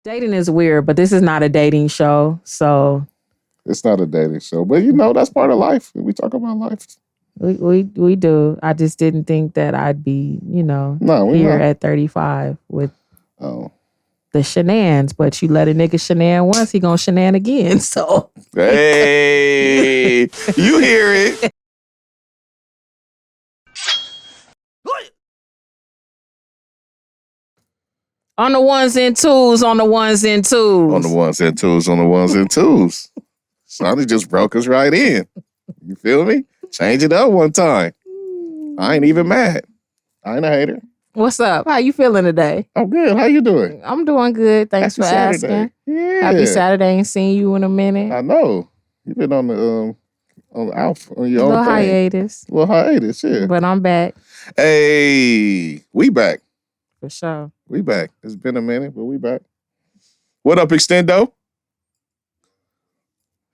Dating is weird, but this is not a dating show, so It's not a dating show, but that's part of life. We talk about life. we do. I just didn't think that I'd be, here at 35 with the shenanigans. But you let a nigga shenan once, he gonna shenan again. So hey, you hear it? On the ones and twos. Sonny just broke us right in. You feel me? Change it up one time. I ain't even mad. I ain't a hater. What's up? How you feeling today? I'm good. How you doing? I'm doing good. Thanks for asking. Yeah. Happy Saturday. Ain't seen you in a minute. I know. You've been on your own little hiatus. Little hiatus, yeah. But I'm back. Hey, we back. For sure. We back. It's been a minute, but we back. What up, Extendo?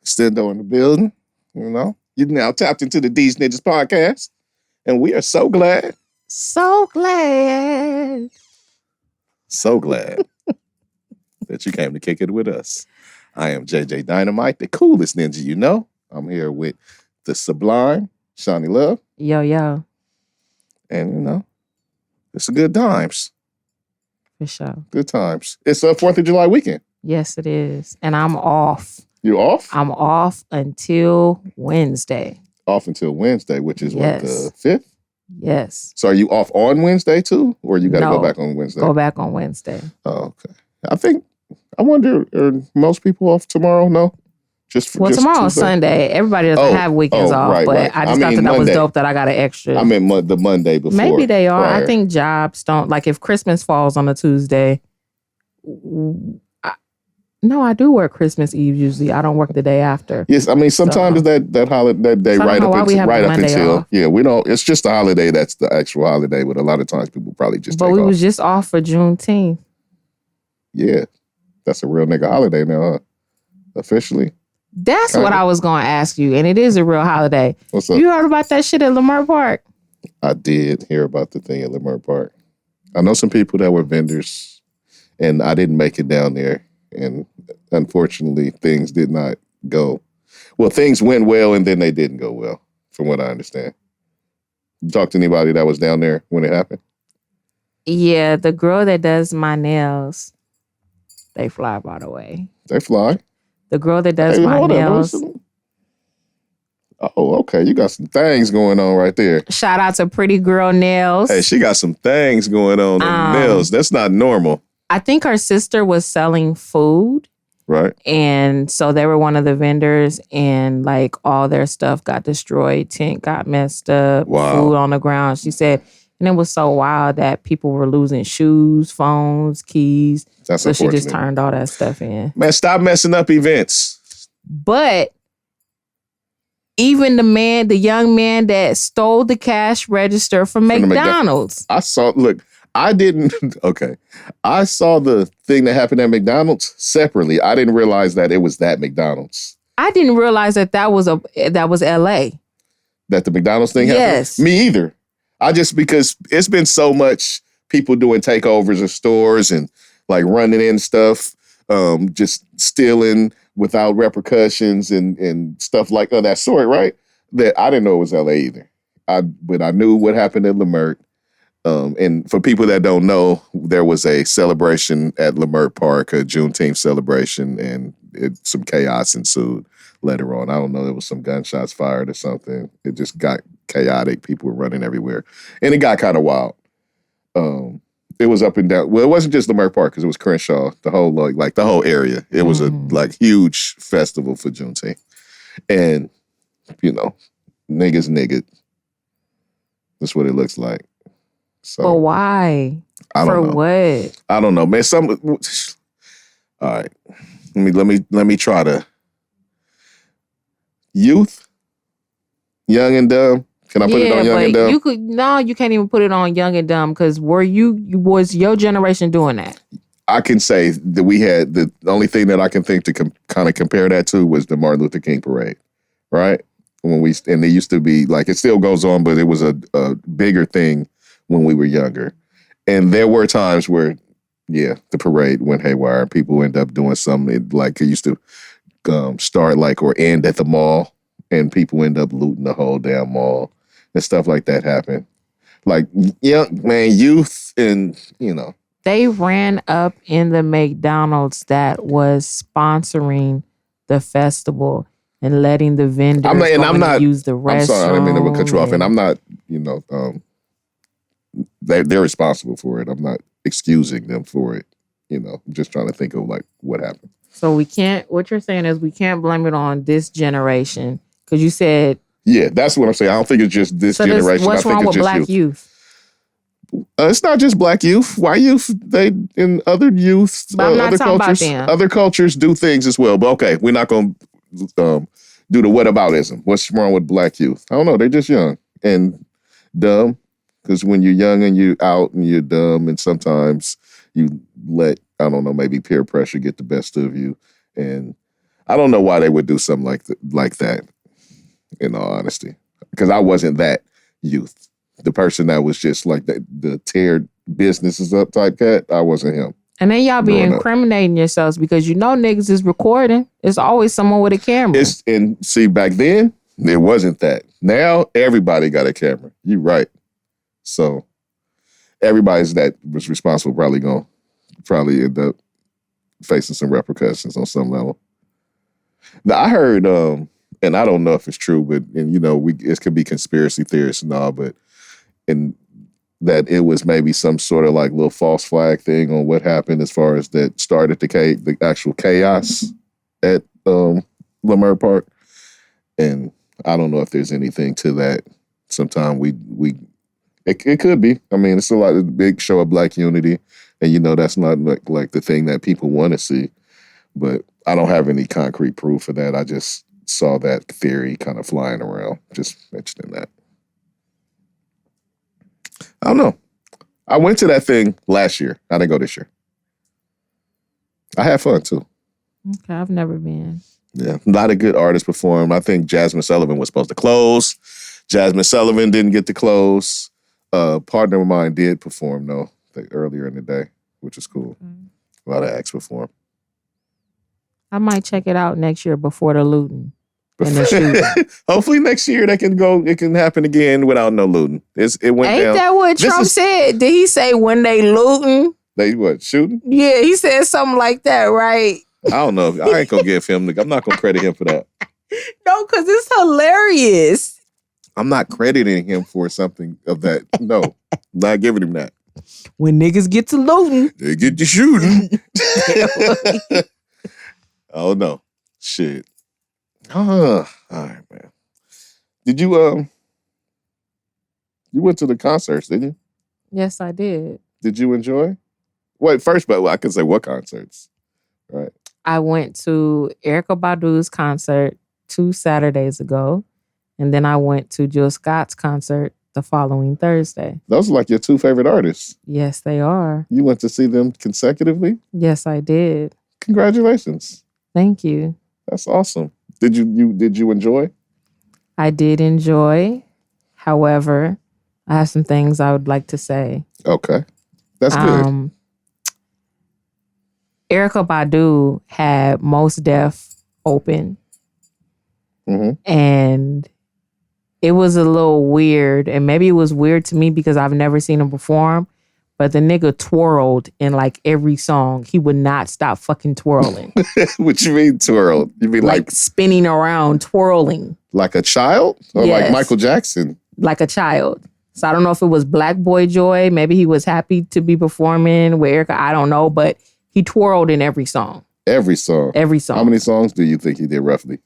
Extendo in the building. You now tapped into the Deez Ninjas Podcast, and we are so glad. So glad that you came to kick it with us. I am JJ Dynamite, the coolest ninja you know. I'm here with the sublime Shanni Love. Yo. And, it's a good times. For sure. Good times. It's a 4th of July weekend. Yes, it is. And I'm off. You off? I'm off until Wednesday. Off until Wednesday, which is what, the 5th? Yes. So are you off on Wednesday too? Or you got to go back on Wednesday? Go back on Wednesday. Oh, okay. I wonder, are most people off tomorrow? No? Tomorrow's Sunday. Everybody doesn't have weekends off, right, but right. I just thought that was dope that I got an extra. I meant the Monday before. Maybe they are. Prior. I think jobs don't, like if Christmas falls on a Tuesday. No, I do work Christmas Eve usually. I don't work the day after. Yes, I mean sometimes that holiday, that day right up until off. Yeah, we don't. It's just a holiday. That's the actual holiday. But a lot of times people probably just. But we was just off for Juneteenth. Yeah, that's a real nigga holiday now, huh? Officially. That's what I was going to ask you, and it is a real holiday. What's up? You heard about that shit at Leimert Park? I did hear about the thing at Leimert Park. I know some people that were vendors, and I didn't make it down there. And unfortunately, things did not go well. Things went well, and then they didn't go well, from what I understand. You talk to anybody that was down there when it happened? Yeah, the girl that does my nails, they fly, by the way. They fly? The girl that does my nails. Oh, okay. You got some things going on right there. Shout out to Pretty Girl Nails. Hey, she got some things going on the nails. That's not normal. I think her sister was selling food. Right. And so they were one of the vendors, and like all their stuff got destroyed. Tent got messed up. Wow. Food on the ground. She said, and it was so wild that people were losing shoes, phones, keys. That's so she just turned all that stuff in. Man, stop messing up events. But even the young man that stole the cash register from McDonald's. I saw the thing that happened at McDonald's separately. I didn't realize that it was that McDonald's. I didn't realize that was LA. That the McDonald's thing happened? Yes. Me either. Because it's been so much people doing takeovers of stores and like running in stuff, just stealing without repercussions and stuff like that sort, right? That I didn't know it was LA either. But I knew what happened at Leimert. And for people that don't know, there was a celebration at Leimert Park, a Juneteenth celebration, and some chaos ensued later on. I don't know, there was some gunshots fired or something. It just got chaotic. People were running everywhere. And it got kind of wild. It was up and down. Well, it wasn't just Leimert Park because it was Crenshaw, the whole like the whole area. It was a huge festival for Juneteenth. And, niggas. That's what it looks like. So, but why? I don't know. For what? I don't know, man. All right. Let me try to. Youth, young and dumb. Can I put it on young and dumb? You can't even put it on young and dumb because was your generation doing that? I can say that we had the only thing that I can think to kind of compare that to was the Martin Luther King parade, right? And it used to be like, it still goes on, but it was a bigger thing when we were younger. And there were times where yeah, the parade went haywire. People end up doing something like it used to start like or end at the mall, and people end up looting the whole damn mall and stuff like that happen. Like, yeah, man, youth and, They ran up in the McDonald's that was sponsoring the festival and letting the vendors use the restroom. I'm sorry, I didn't mean to cut you off. And I'm not, they're responsible for it. I'm not excusing them for it. I'm just trying to think of like what happened. So what you're saying is we can't blame it on this generation. Because you said... Yeah, that's what I'm saying. I don't think it's just this generation. What's wrong with black youth? It's not just black youth. White youth, they in other youth, other cultures, other cultures do things as well. But okay, we're not going to do the whataboutism. What's wrong with black youth? I don't know. They're just young and dumb. Because when you're young and you're out and you're dumb, and sometimes you let, I don't know, maybe peer pressure get the best of you. And I don't know why they would do something like that, in all honesty. Because I wasn't that youth. The person that was just like the tear businesses up type cat, I wasn't him. And then y'all be incriminating yourselves because niggas is recording. It's always someone with a camera. And see, back then, it wasn't that. Now, everybody got a camera. You're right. So, everybody's that was responsible probably end up facing some repercussions on some level. Now, I heard, and I don't know if it's true, but it could be conspiracy theorists and all, but and that it was maybe some sort of like little false flag thing on what happened as far as that started the actual chaos at Leimert Park. And I don't know if there's anything to that. Sometime it could be. I mean, it's a big show of black unity, and that's not like the thing that people want to see. But I don't have any concrete proof of that. I just saw that theory kind of flying around. Just mentioning that. I don't know. I went to that thing last year. I didn't go this year. I had fun too. Okay, I've never been. Yeah, a lot of good artists performed. I think Jasmine Sullivan was supposed to close. Jasmine Sullivan didn't get to close. Partner of mine did perform though, earlier in the day, which is cool. A lot of acts performed. I might check it out next year before the looting. And the shooting. Hopefully next year it can happen again without no looting. It went down. Ain't that what Trump said? Did he say when they looting? They what, shooting? Yeah, he said something like that, right? I don't know. I ain't gonna give him. I'm not gonna credit him for that. No, because it's hilarious. I'm not crediting him for something of that. No, not giving him that. When niggas get to looting, they get to shooting. Oh no, shit. All right, man. Did you you went to the concerts, didn't you? Yes, I did. Did you enjoy? Wait, first, but I can say what concerts, right? I went to Erykah Badu's concert 2 Saturdays ago, and then I went to Jill Scott's concert the following Thursday. Those are like your 2 favorite artists. Yes, they are. You went to see them consecutively? Yes, I did. Congratulations. Thank you. That's awesome. Did you enjoy? I did enjoy. However, I have some things I would like to say. Okay. That's good. Erykah Badu had Mos Def open. Mm-hmm. And it was a little weird. And maybe it was weird to me because I've never seen him perform. But the nigga twirled in like every song. He would not stop fucking twirling. What you mean twirled? You mean like spinning around, twirling. Like a child? Or yes. Like Michael Jackson? Like a child. So I don't know if it was Black Boy Joy. Maybe he was happy to be performing with Erykah. I don't know. But he twirled in every song. Every song? Every song. How many songs do you think he did roughly?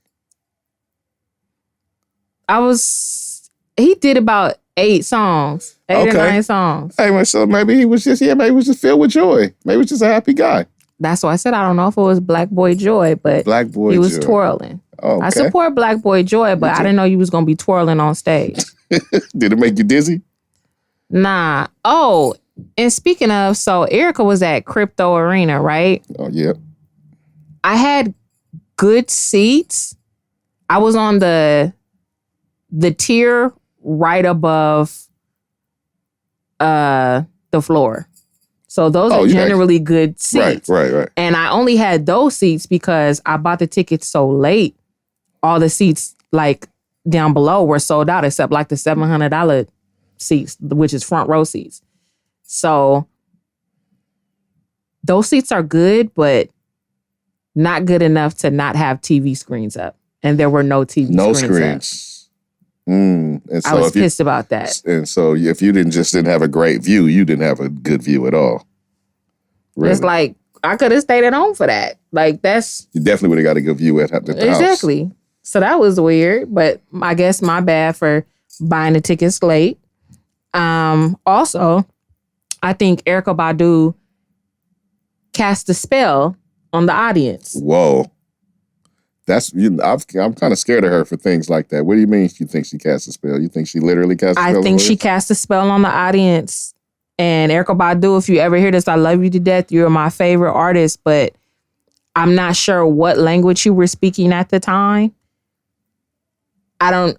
He did about 8 songs. 8 or 9 songs. Hey, so maybe he was just filled with joy. Maybe he was just a happy guy. That's why I said I don't know if it was Black Boy Joy, but he was twirling. Oh, okay. I support Black Boy Joy, but I didn't know you was going to be twirling on stage. Did it make you dizzy? Nah. Oh, and speaking of, so Erykah was at Crypto Arena, right? Oh, yeah. I had good seats. I was on the tier right above the floor. So those are generally good seats. Right. And I only had those seats because I bought the tickets so late. All the seats like down below were sold out except like the $700 seats, which is front row seats. So those seats are good, but not good enough to not have TV screens up. And there were no TV screens up. And so I was pissed about that. And so if you didn't have a great view, you didn't have a good view at all. Really. It's like, I could have stayed at home for that. Like, that's... You definitely would have got a good view at the house. Exactly. So that was weird, but I guess my bad for buying the tickets late. Also, I think Erykah Badu cast a spell on the audience. Whoa. I'm kind of scared of her for things like that. What do you mean you think she cast a spell? You think she literally cast a spell? I think she cast a spell on the audience. And Erykah Badu, if you ever hear this, I love you to death. You're my favorite artist, but I'm not sure what language you were speaking at the time. But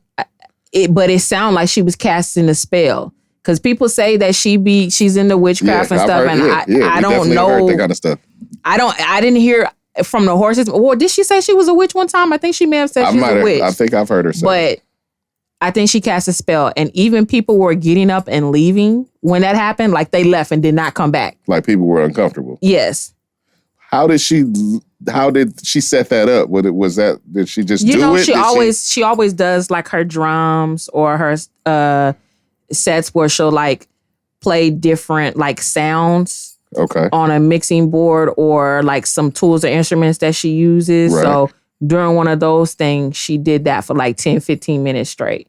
it sounded like she was casting a spell. Because people say that she's into witchcraft and stuff, I don't know. Heard that kind of stuff. I didn't hear from the horses. Well, did she say she was a witch one time? I think she may have said she was a witch. I think I've heard her say. But I think she cast a spell, and even people were getting up and leaving when that happened. Like, they left and did not come back. Like, people were uncomfortable. Yes. How did she set that up? Did she just do it? She always does like her drums or her sets where she'll like play different like sounds on a mixing board or like some tools or instruments that she uses. Right. So during one of those things, she did that for like 10, 15 minutes straight.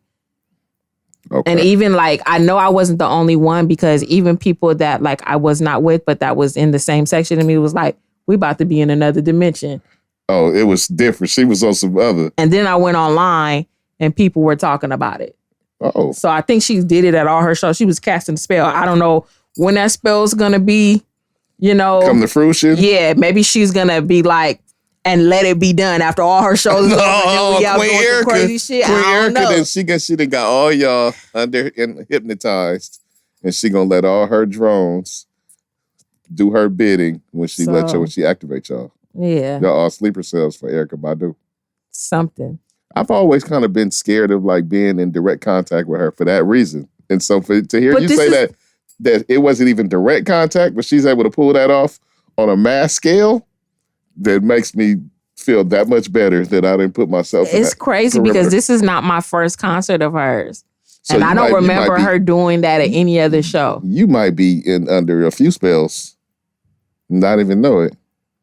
Okay. And even like, I know I wasn't the only one because even people that like I was not with, but that was in the same section of me was like, we about to be in another dimension. Oh, it was different. She was on some other. And then I went online and people were talking about it. Oh. So I think she did it at all her shows. She was casting a spell. I don't know when that spell's going to be, come to fruition? Yeah, maybe she's going to be like, and let it be done after all her shows. No, Queen Erykah. Crazy shit. Queen Erykah, then she got all y'all hypnotized. And she going to let all her drones do her bidding when she activates y'all. Yeah. Y'all all sleeper cells for Erykah Badu. Something. I've always kind of been scared of like being in direct contact with her for that reason. And so to hear you say that it wasn't even direct contact, but she's able to pull that off on a mass scale, that makes me feel that much better that I didn't put myself in. It's crazy perimeter. Because this is not my first concert of hers. So and I don't remember her doing that at any other show. You might be under a few spells, not even know it.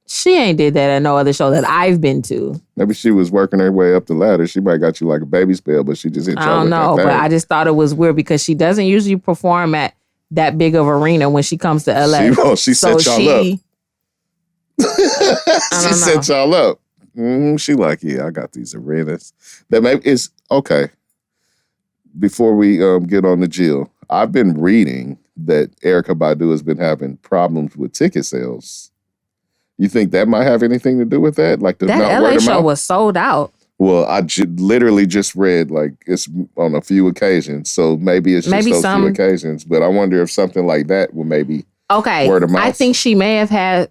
She ain't did that at no other show that I've been to. Maybe she was working her way up the ladder. She might got you like a baby spell, but she just hit you. I don't know, but I just thought it was weird because she doesn't usually perform at that big of arena when she comes to LA. She set y'all up. She set y'all up. She like, yeah, I got these arenas. That maybe it's okay. Before we get on the Jill, I've been reading that Erykah Badu has been having problems with ticket sales. You think that might have anything to do with that? Like that LA show was sold out. Well, I literally just read like it's on a few occasions, so maybe it's just those few occasions. But I wonder if something like that will maybe word of mouth. I think she may have had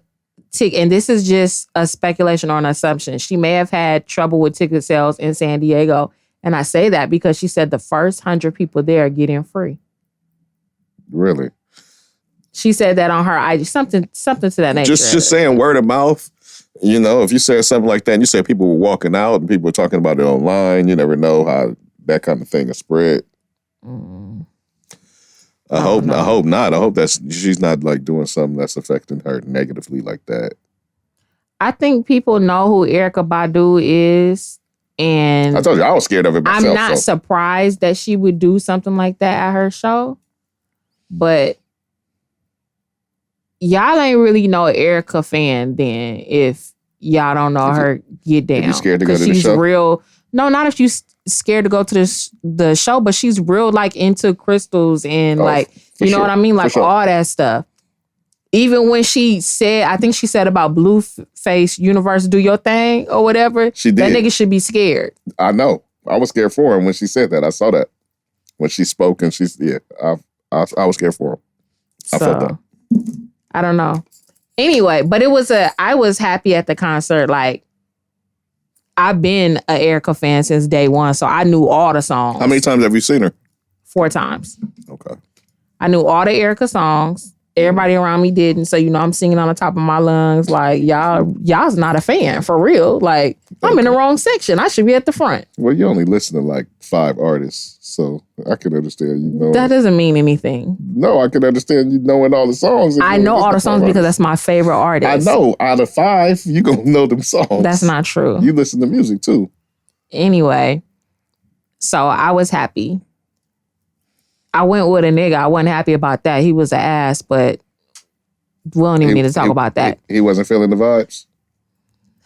and this is just a speculation or an assumption. She may have had trouble with ticket sales in San Diego, and I say that because she said the first 100 people there get in free. Really? She said that on her IG, something to that nature. Just saying word of mouth. If you say something like that and you say people were walking out and people were talking about it online, you never know how that kind of thing is spread. I hope not. I hope she's not like doing something that's affecting her negatively like that. I think people know who Erykah Badu is. And I told you I was scared of it myself. I'm not surprised that she would do something like that at her show. But y'all ain't really no Erykah fan then if y'all don't know her get down. You scared to go to the show? She's real. No, not if you scared to go to the show, but she's real like into crystals and like, you know what I mean? Like all that stuff. Even when she said, I think she said about Blueface Universe, do your thing or whatever. She did. That nigga should be scared. I know. I was scared for him when she said that. I saw that. When she spoke and I was scared for him. I felt that. I don't know. Anyway, but I was happy at the concert. Like, I've been an Erykah fan since day one, so I knew all the songs. How many times have you seen her? 4 times. Okay. I knew all the Erykah songs. Everybody around me didn't. So, I'm singing on the top of my lungs. Like, y'all's not a fan, for real. Like, I'm in the wrong section. I should be at the front. Well, you only listen to like 5 artists, so I can understand That doesn't mean anything. No, I can understand you knowing all the songs. I know all the songs because that's my favorite artist. I know. Out of 5, you gonna know them songs. That's not true. You listen to music too. Anyway, so I was happy. I went with a nigga. I wasn't happy about that. He was an ass, but we don't even need to talk about that. He wasn't feeling the vibes?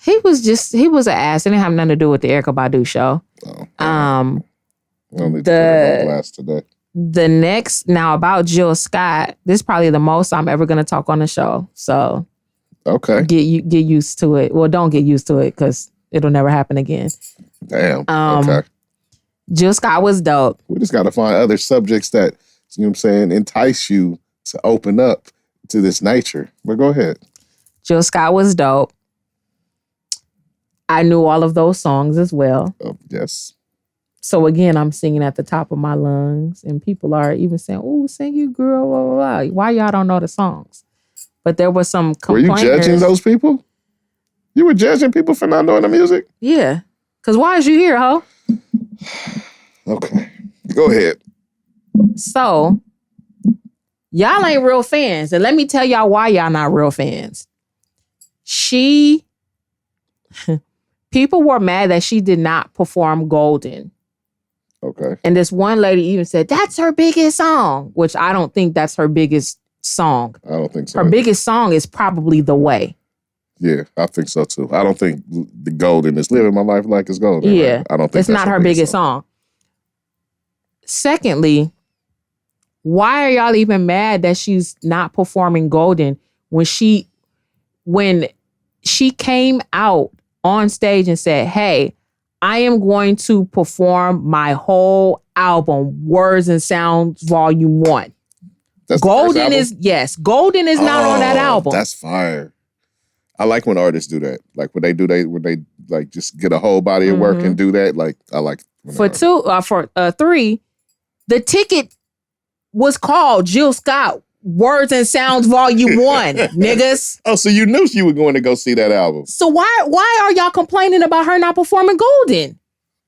He was an ass. It didn't have nothing to do with the Erykah Badu show. Oh. Today. The next, now about Jill Scott, this is probably the most I'm ever going to talk on the show. So okay, get used to it. Well, don't get used to it because it'll never happen again. Damn. Okay. Jill Scott was dope. We just got to find other subjects that, entice you to open up to this nature. But go ahead. Jill Scott was dope. I knew all of those songs as well. Oh, yes. So again, I'm singing at the top of my lungs, and people are even saying, "Oh, sing you, girl." Blah, blah, blah. Why y'all don't know the songs? But there was some complainers. Were you judging those people? You were judging people for not knowing the music? Yeah. Because why is you here, ho? Okay. Go ahead. So, y'all ain't real fans. And let me tell y'all why y'all not real fans. People were mad that she did not perform Golden. Okay. And this one lady even said, that's her biggest song, which I don't think that's her biggest song. I don't think so. Her biggest song is probably The Way. Yeah, I think so too. I don't think the Golden is Living My Life Like It's Golden. Yeah. Right? I don't think it's not her biggest song. Secondly, why are y'all even mad that she's not performing Golden when she came out on stage and said, hey, I am going to perform my whole album, Words and Sounds Volume 1. That's Golden is Golden is not on that album. That's fire. I like when artists do that. Like when they like just get a whole body of work and do that. Like I like for 3, the ticket was called Jill Scott Words and Sounds Volume 1, niggas. Oh, so you knew you were going to go see that album. So why are y'all complaining about her not performing Golden?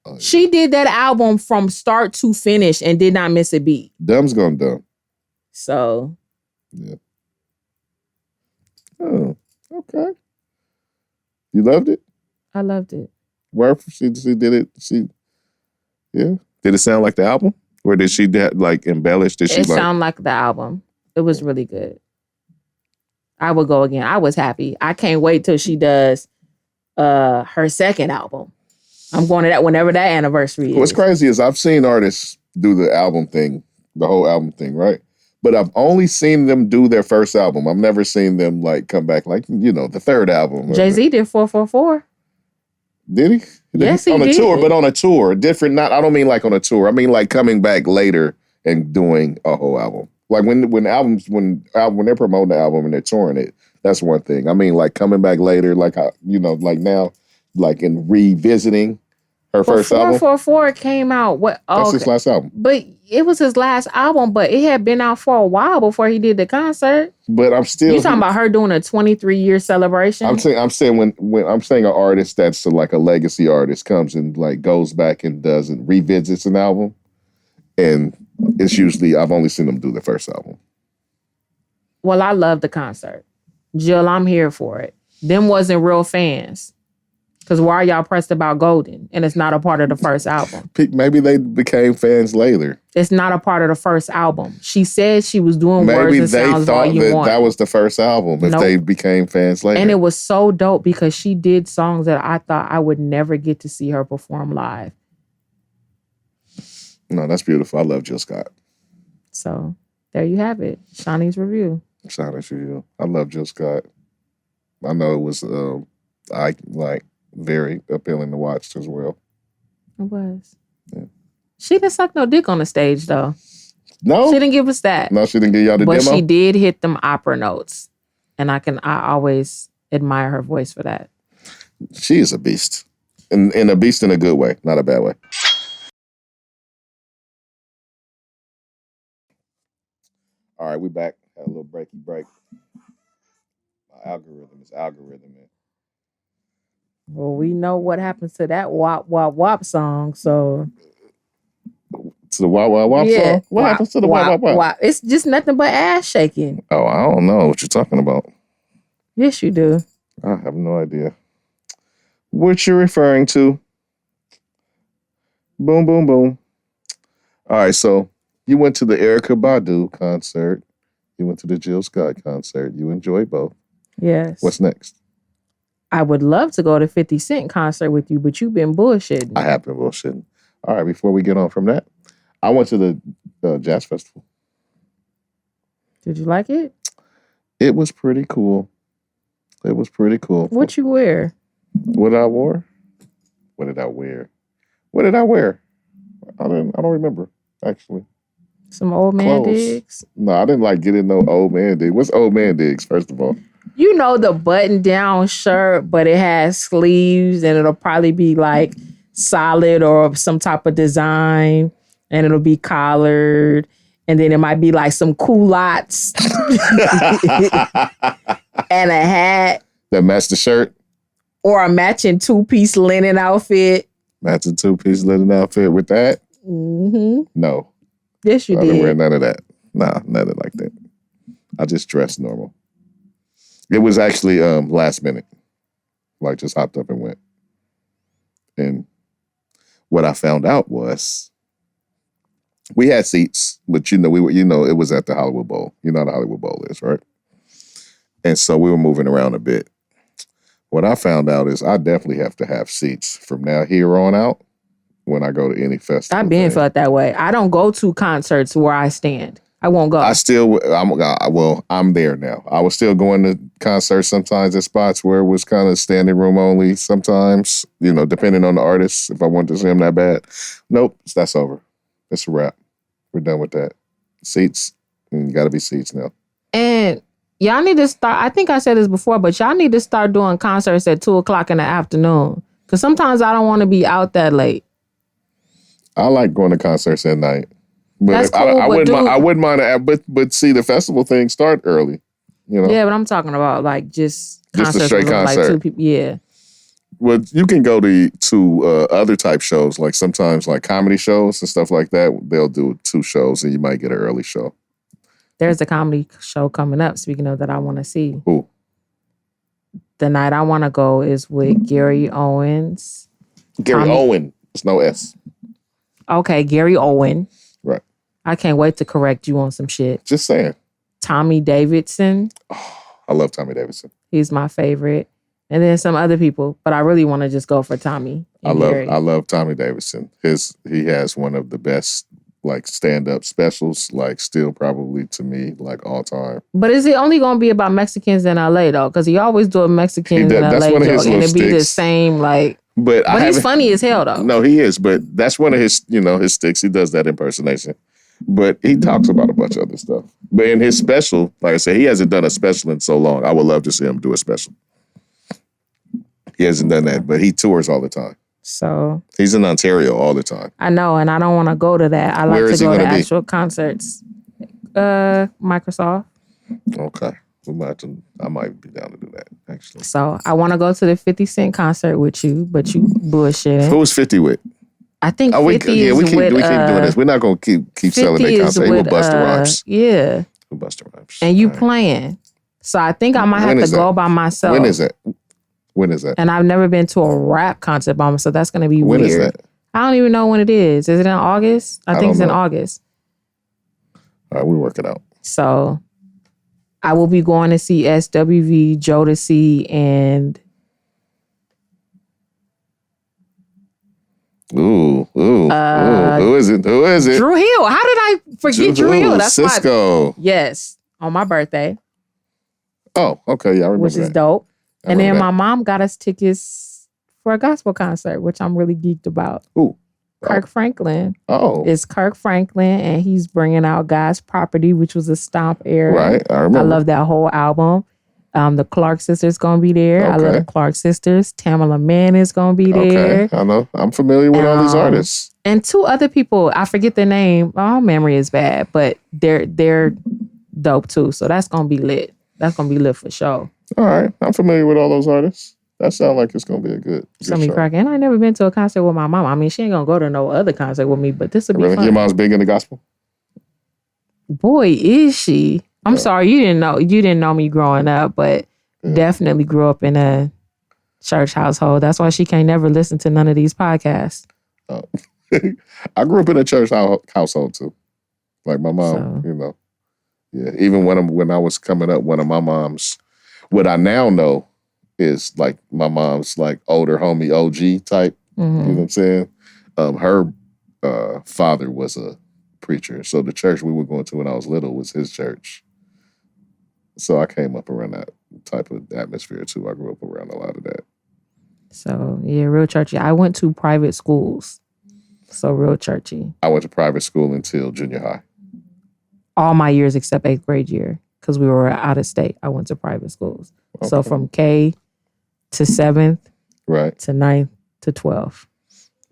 Oh, yeah. She did that album from start to finish and did not miss a beat. Dumb's gonna dumb. So. Yeah. Oh, okay. You loved it? I loved it. Where she did it? Yeah. Did it sound like the album? Or did she like embellish? Did she sound like the album? It was really good. I would go again. I was happy. I can't wait till she does her second album. I'm going to that whenever that anniversary is. What's crazy is I've seen artists do the album thing, the whole album thing, right? But I've only seen them do their first album. I've never seen them like come back like, the third album. Jay-Z did 444. Did he? Yes, he did. On a tour, but on a tour. Different, I don't mean like on a tour. I mean like coming back later and doing a whole album. Like when they're promoting the album and they're touring it, that's one thing. I mean like coming back later, like like now, like in revisiting her first album. 444 came out. That's his last album. But it was his last album, but it had been out for a while before he did the concert. But I'm still. You talking about her doing a 23-year celebration? I'm saying when I'm saying an artist that's like a legacy artist comes and like goes back and does and revisits an album, and it's usually I've only seen them do the first album. Well, I love the concert. Jill, I'm here for it. Them wasn't real fans. Because why are y'all pressed about Golden? And it's not a part of the first album. Maybe they became fans later. It's not a part of the first album. She said she was doing Words and Sounds Volume 1. Maybe they thought that was the first album if they became fans later. And it was so dope because she did songs that I thought I would never get to see her perform live. No, that's beautiful. I love Jill Scott. So, there you have it. Shanni's review. Shanni's review. I love Jill Scott. I know it was, very appealing to watch as well. It was. Yeah. She didn't suck no dick on the stage, though. No? She didn't give us that. No, she didn't give y'all the demo? But she did hit them opera notes. And I always admire her voice for that. She is a beast. And a beast in a good way, not a bad way. All right, we back. Had a little break. My algorithm is algorithming. Well, we know what happens to that wop, wop, wop song, so... To the wop, wop, wop song? What happens to the wop, wop, wop? It's just nothing but ass shaking. Oh, I don't know what you're talking about. Yes, you do. I have no idea what you're referring to. Boom, boom, boom. All right, so you went to the Erykah Badu concert. You went to the Jill Scott concert. You enjoyed both. Yes. What's next? I would love to go to 50 Cent concert with you, but you've been bullshitting. I have been bullshitting. All right, before we get on from that, I went to the Jazz Festival. Did you like it? It was pretty cool. What you wear? What I wore? What did I wear? I don't remember, actually. Some old man digs? No, I didn't like getting no old man digs. What's old man digs, first of all? You know, the button-down shirt, but it has sleeves, and it'll probably be like solid or some type of design, and it'll be collared, and then it might be like some culottes and a hat. That match the shirt? Or a matching two-piece linen outfit. Matching two-piece linen outfit with that? Mm-hmm. No. Yes, you did. I didn't wear none of that. Nah, nothing like that. I just dressed normal. It was actually last minute. Like, just hopped up and went. And what I found out was we had seats, but it was at the Hollywood Bowl. You know how the Hollywood Bowl is, right? And so we were moving around a bit. What I found out is I definitely have to have seats from now here on out when I go to any festival. I've been felt that way. I don't go to concerts where I stand. I won't go. I'm there now. I was still going to concerts sometimes at spots where it was kind of standing room only sometimes, depending on the artist, if I wanted to see them that bad. Nope, that's over. It's a wrap. We're done with that. Seats, got to be seats now. And y'all need to start, I think I said this before, but y'all need to start doing concerts at 2:00 in the afternoon. Because sometimes I don't want to be out that late. I like going to concerts at night. But that's cool, I wouldn't mind, but see, the festival thing start early. Yeah, but I'm talking about like just a straight concert. Like 2 people. Yeah. Well, you can go to other type shows, like sometimes like comedy shows and stuff like that. They'll do 2 shows and you might get an early show. There's a comedy show coming up, speaking of that I want to see. Who? The night I want to go is with Gary Owens. Owen. It's no S. Okay, Gary Owen. Right. I can't wait to correct you on some shit. Just saying. Tommy Davidson. Oh, I love Tommy Davidson. He's my favorite. And then some other people, but I really want to just go for Tommy. I love Tommy Davidson. He has one of the best like stand-up specials, like still probably to me, like all time. But is it only going to be about Mexicans in LA though? Because he always do a Mexicans in LA joke, and it'd be the same like. But he's funny as hell though. No, he is. But that's one of his, his sticks. He does that impersonation. But he talks about a bunch of other stuff. But in his special, like I said, he hasn't done a special in so long. I would love to see him do a special. He hasn't done that, but he tours all the time. So he's in Ontario all the time. I know, and I don't want to go to that. I like to go to actual concerts. Microsoft. Okay. I might be down to do that, actually. So I want to go to the 50 Cent concert with you, but you bullshitting. Who was 50 with? I think 50 we keep doing this. We're not going to keep selling their concert. He will bust the rhymes. Yeah. He'll bust the rhymes. And you playing. So I think I might have to go by myself. When is that? And I've never been to a rap concert by myself. That's going to be weird. When is that? I don't even know when it is. Is it in August? I think it's in August. All right, we'll work it out. So I will be going to see SWV, Jodeci, and... Ooh. Who is it? Drew Hill. How did I forget Drew Hill? That's Cisco. Yes, on my birthday. Oh, okay. Yeah, I remember which is dope. And then my mom got us tickets for a gospel concert, which I'm really geeked about. Ooh. Kirk Franklin. Oh. It's Kirk Franklin, and he's bringing out God's Property, which was a stomp era. Right, I remember. I love that whole album. The Clark sisters gonna be there. Okay. I love the Clark sisters. Tamala Mann is gonna be there. Okay, I know. I'm familiar with all these artists. And 2 other people, I forget their name. My memory is bad, but they're dope too. So that's gonna be lit. That's gonna be lit for sure. All right, I'm familiar with all those artists. That sounds like it's gonna be a good show. Cracking. And I never been to a concert with my mom. I mean, she ain't gonna go to no other concert with me, but this will be fun. Your mom's big in the gospel? Boy, is she. I'm sorry, you didn't know me growing up, but definitely grew up in a church household. That's why she can't never listen to none of these podcasts. Oh. I grew up in a church household too. Like my mom, Yeah, even when I was coming up, one of my moms, what I now know is like my mom's like older homie OG type. Mm-hmm. You know what I'm saying? Her father was a preacher. So the church we were going to when I was little was his church. So I came up around that type of atmosphere too. I grew up around a lot of that. So yeah, real churchy. I went to private schools. So real churchy. I went to private school until junior high. All my years except 8th grade year. Because we were out of state. I went to private schools. Okay. So from K to 7th. Right. To 9th to 12th.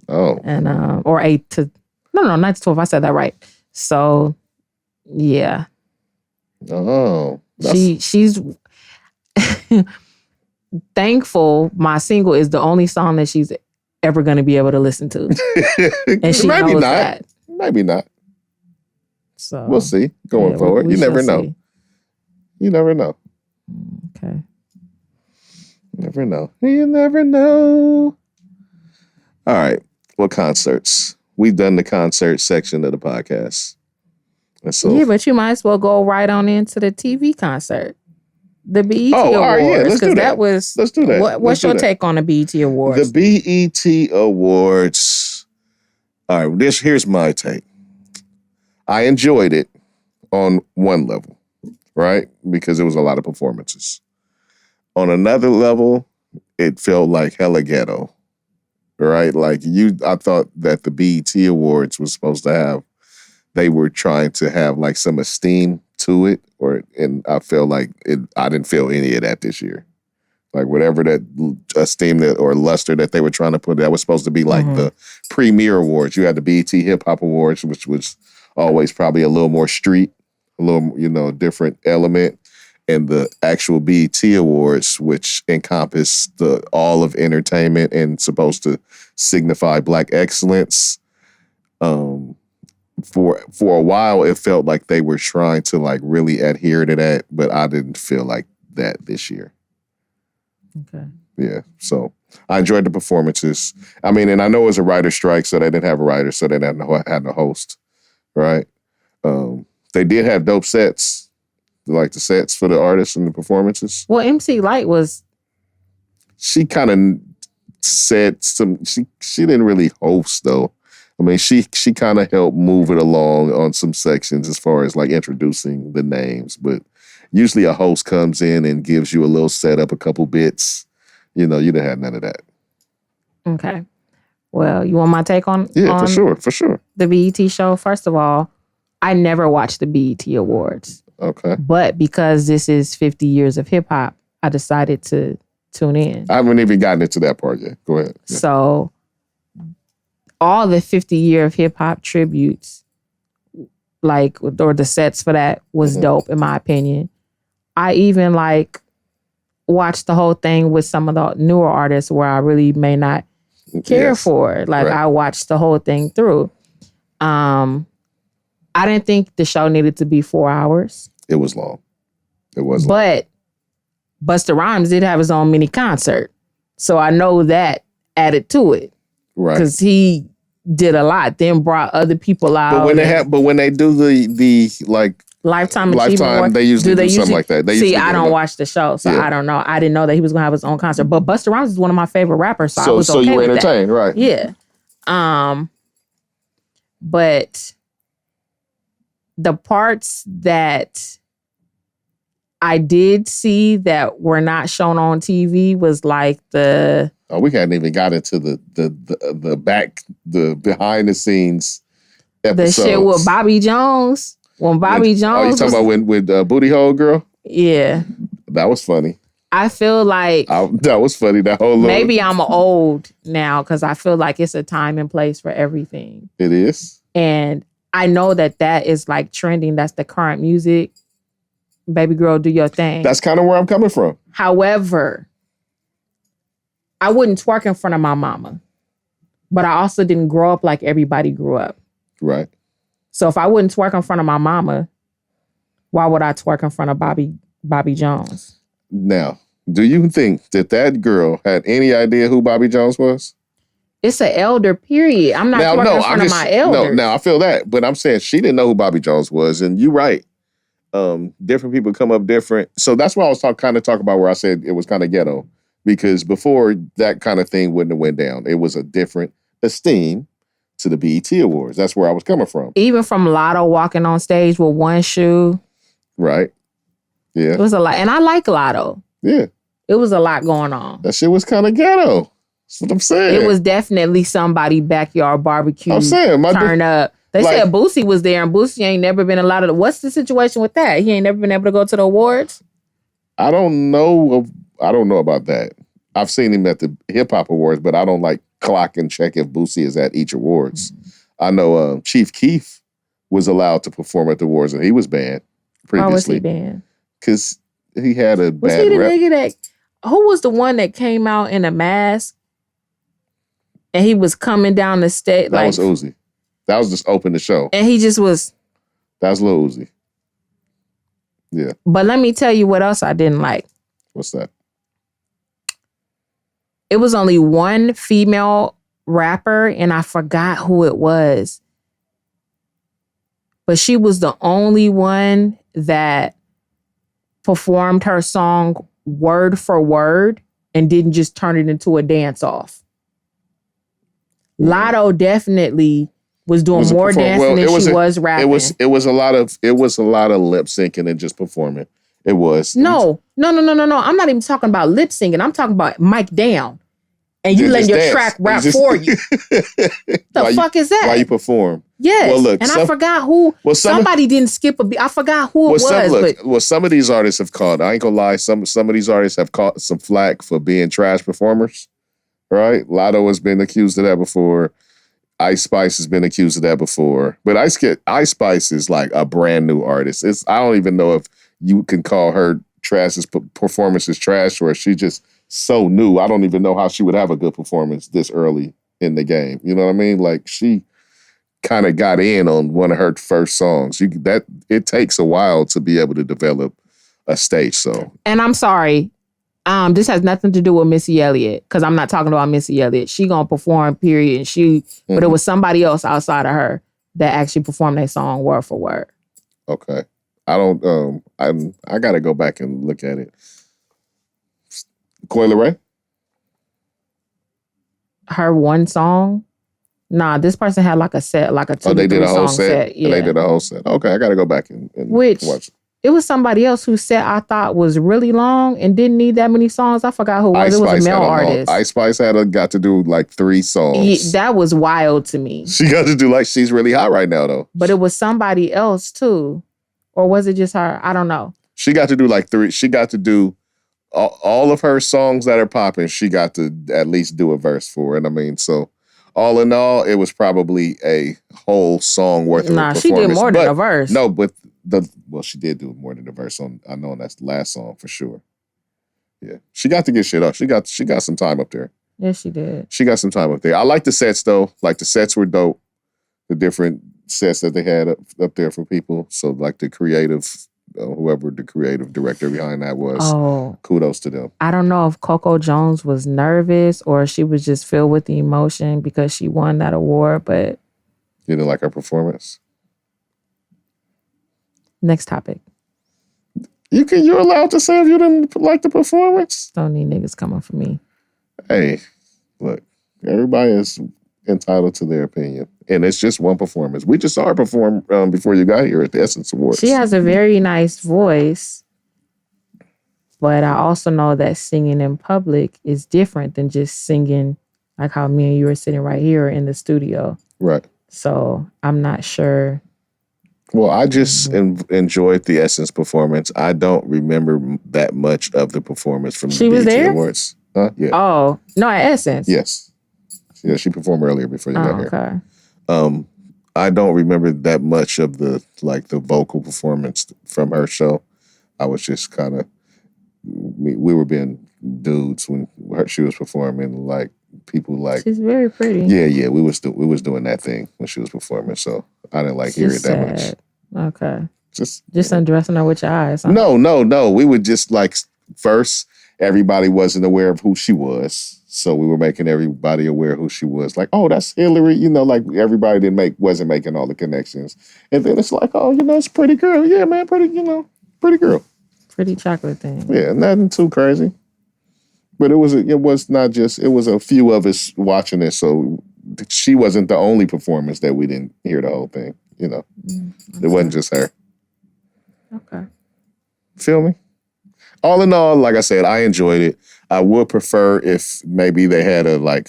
Oh. And or 8 to 9 to 12. I said that right. So yeah. Oh. She's thankful my single is the only song that she's ever going to be able to listen to. And she Maybe knows not. that. Maybe not. So we'll see going forward. You never know. You never know. Okay. Never know. You never know. All right. What concerts? We've done the concert section of the podcast. So, yeah, but you might as well go right on into the TV concert. The BET Awards. All right, yeah, let's do that. Let's do that. What's your take on the BET Awards? The BET Awards. All right, here's my take. I enjoyed it on one level, right? Because it was a lot of performances. On another level, it felt like hella ghetto, right? Like I thought that the BET Awards was supposed to have, they were trying to have like some esteem to it, and I felt like I didn't feel any of that this year. Like whatever that esteem or luster that they were trying to put, that was supposed to be like the premier awards. You had the BET Hip Hop Awards, which was always probably a little more street, a little, different element. And the actual BET Awards, which encompass all of entertainment and supposed to signify Black excellence. For a while, it felt like they were trying to like really adhere to that, but I didn't feel like that this year. Okay. Yeah. So I enjoyed the performances. I mean, and I know it was a writer strike, so they didn't have a writer, so they had no host. Right. They did have dope sets, like the sets for the artists and the performances. Well, MC Lyte was. She kind of said some. She didn't really host though. I mean, she kind of helped move it along on some sections as far as like introducing the names, but usually a host comes in and gives you a little setup, a couple bits. You didn't have none of that. Okay. Well, you want my take on? Yeah, for sure. The BET show. First of all, I never watched the BET Awards. Okay. But because this is 50 years of hip hop, I decided to tune in. I haven't even gotten into that part yet. Go ahead. Yeah. So all the 50-year of hip hop tributes, like, or the sets for that was dope in my opinion. I even watched the whole thing with some of the newer artists where I really may not care for. Like right. I watched the whole thing through. I didn't think the show needed to be 4 hours. It was long. It was long. But Busta Rhymes did have his own mini concert. So I know that added to it. Right. Because he did a lot, then brought other people out. But when they do the Lifetime Achievement, they usually do something like that. I don't watch the show, so I don't know. I didn't know that he was gonna have his own concert. But Busta Rhymes is one of my favorite rappers, so I was okay you were with entertained, that. Right? Yeah. But the parts that I did see that were not shown on TV was like the. Oh, we hadn't even got into the behind the scenes episodes. The shit with Bobby Jones. When Bobby Jones. Oh, you talking about with Booty Hole Girl? Yeah. That was funny. I feel like that was funny. That whole maybe I'm old now because I feel like it's a time and place for everything. It is. And I know that is like trending. That's the current music. Baby girl, do your thing. That's kind of where I'm coming from. However, I wouldn't twerk in front of my mama. But I also didn't grow up like everybody grew up. Right. So if I wouldn't twerk in front of my mama, why would I twerk in front of Bobby Jones? Now, do you think that girl had any idea who Bobby Jones was? It's an elder, period. I'm not twerking in front of my elders. No, I feel that. But I'm saying she didn't know who Bobby Jones was. And you're right. Different people come up different. So that's why I was talking about where I said it was kind of ghetto. Because before, that kind of thing wouldn't have went down. It was a different esteem to the BET Awards. That's where I was coming from. Even from Lotto walking on stage with one shoe. Right. Yeah. It was a lot. And I like Lotto. Yeah. It was a lot going on. That shit was kind of ghetto. That's what I'm saying. It was definitely somebody backyard barbecue. I'm saying. Turn up. They said Boosie was there, and Boosie ain't never been allowed to. What's the situation with that? He ain't never been able to go to the awards? I don't know about that. I've seen him at the Hip Hop Awards, but I don't like clock and check if Boosie is at each awards. Mm-hmm. I know Chief Keef was allowed to perform at the awards, and he was banned previously. Why was he banned? Because he had a bad Was he the nigga that... Who was the one that came out in a mask and he was coming down the stage? That was Uzi. That was just open the show. And he just was... That was Lil Uzi. Yeah. But let me tell you what else I didn't like. What's that? It was only one female rapper, and I forgot who it was. But she was the only one that performed her song word for word and didn't just turn it into a dance-off. Lotto definitely was doing more dancing than she was rapping. It was a lot of lip syncing and just performing. It was. No. I'm not even talking about lip syncing. I'm talking about mic down. And you let your track rap for you. The fuck is that? Why you perform? Yes. Well, look, I forgot who. Well, somebody didn't skip a beat. I forgot who it was. Some of these artists have caught. I ain't gonna lie. Some of these artists have caught some flack for being trash performers. Right? Lotto has been accused of that before. Ice Spice has been accused of that before. But Ice Spice is like a brand new artist. I don't even know if you can call her performances trash, or if she just so new. I don't even know how she would have a good performance this early in the game. You know what I mean? Like, she kind of got in on one of her first songs. It takes a while to be able to develop a stage. So, and I'm sorry, this has nothing to do with Missy Elliott, because I'm not talking about Missy Elliott. She gonna perform, period. But it was somebody else outside of her that actually performed that song word for word. Okay. I don't. I gotta go back and look at it. Coi Leray? Her one song? Nah, this person had like a set, like a 2 they did a whole set. Yeah, they did a whole set. Okay, I gotta go back and watch it. It was somebody else whose set I thought was really long and didn't need that many songs. I forgot who it was. It was a male artist. Ice Spice got to do like 3 songs. That was wild to me. She got to do like She's Really Hot Right Now though. But it was somebody else too. Or was it just her? I don't know. She got to do like 3. She got to do all of her songs that are popping. She got to at least do a verse for it. I mean, so all in all, it was probably a whole song worth of a performance. She did more than a verse. No, but she did do more than a verse on. I know that's the last song for sure. Yeah, she got to get shit up. She got some time up there. Yes, she did. She got some time up there. I like the sets though. Like, the sets were dope. The different sets that they had up there for people. So like the creative, whoever the creative director behind that was, kudos to them. I don't know if Coco Jones was nervous or she was just filled with the emotion because she won that award, but you didn't like her performance. Next topic. You're allowed to say if you didn't like the performance. Don't need niggas coming for me. Hey, look, everybody is entitled to their opinion. And it's just one performance. We just saw her perform before you got here at the Essence Awards. She has a very nice voice, but I also know that singing in public is different than just singing like how me and you are sitting right here in the studio. Right. So I'm not sure Well, I just enjoyed the Essence performance. I don't remember that much of the performance from the BET Awards. Huh? Yeah. Oh, no, at Essence. Yes. Yeah, she performed earlier before you got here. Okay. I don't remember that much of the vocal performance from her show. I was just kind of, we were being dudes when she was performing, like people like. She's very pretty. Yeah, we was doing that thing when she was performing, so I didn't hear it that much. Okay. Just undressing her with your eyes. Huh? No. We would just first, everybody wasn't aware of who she was. So we were making everybody aware of who she was. Like, oh, that's Hillary. Everybody wasn't making all the connections. And then it's like, oh, it's a pretty girl. Yeah, man, pretty girl. Pretty chocolate thing. Yeah, nothing too crazy. But it was a few of us watching it. So she wasn't the only performance that we didn't hear the whole thing. Okay. It wasn't just her. Okay. Feel me? All in all, like I said, I enjoyed it. I would prefer if maybe they had a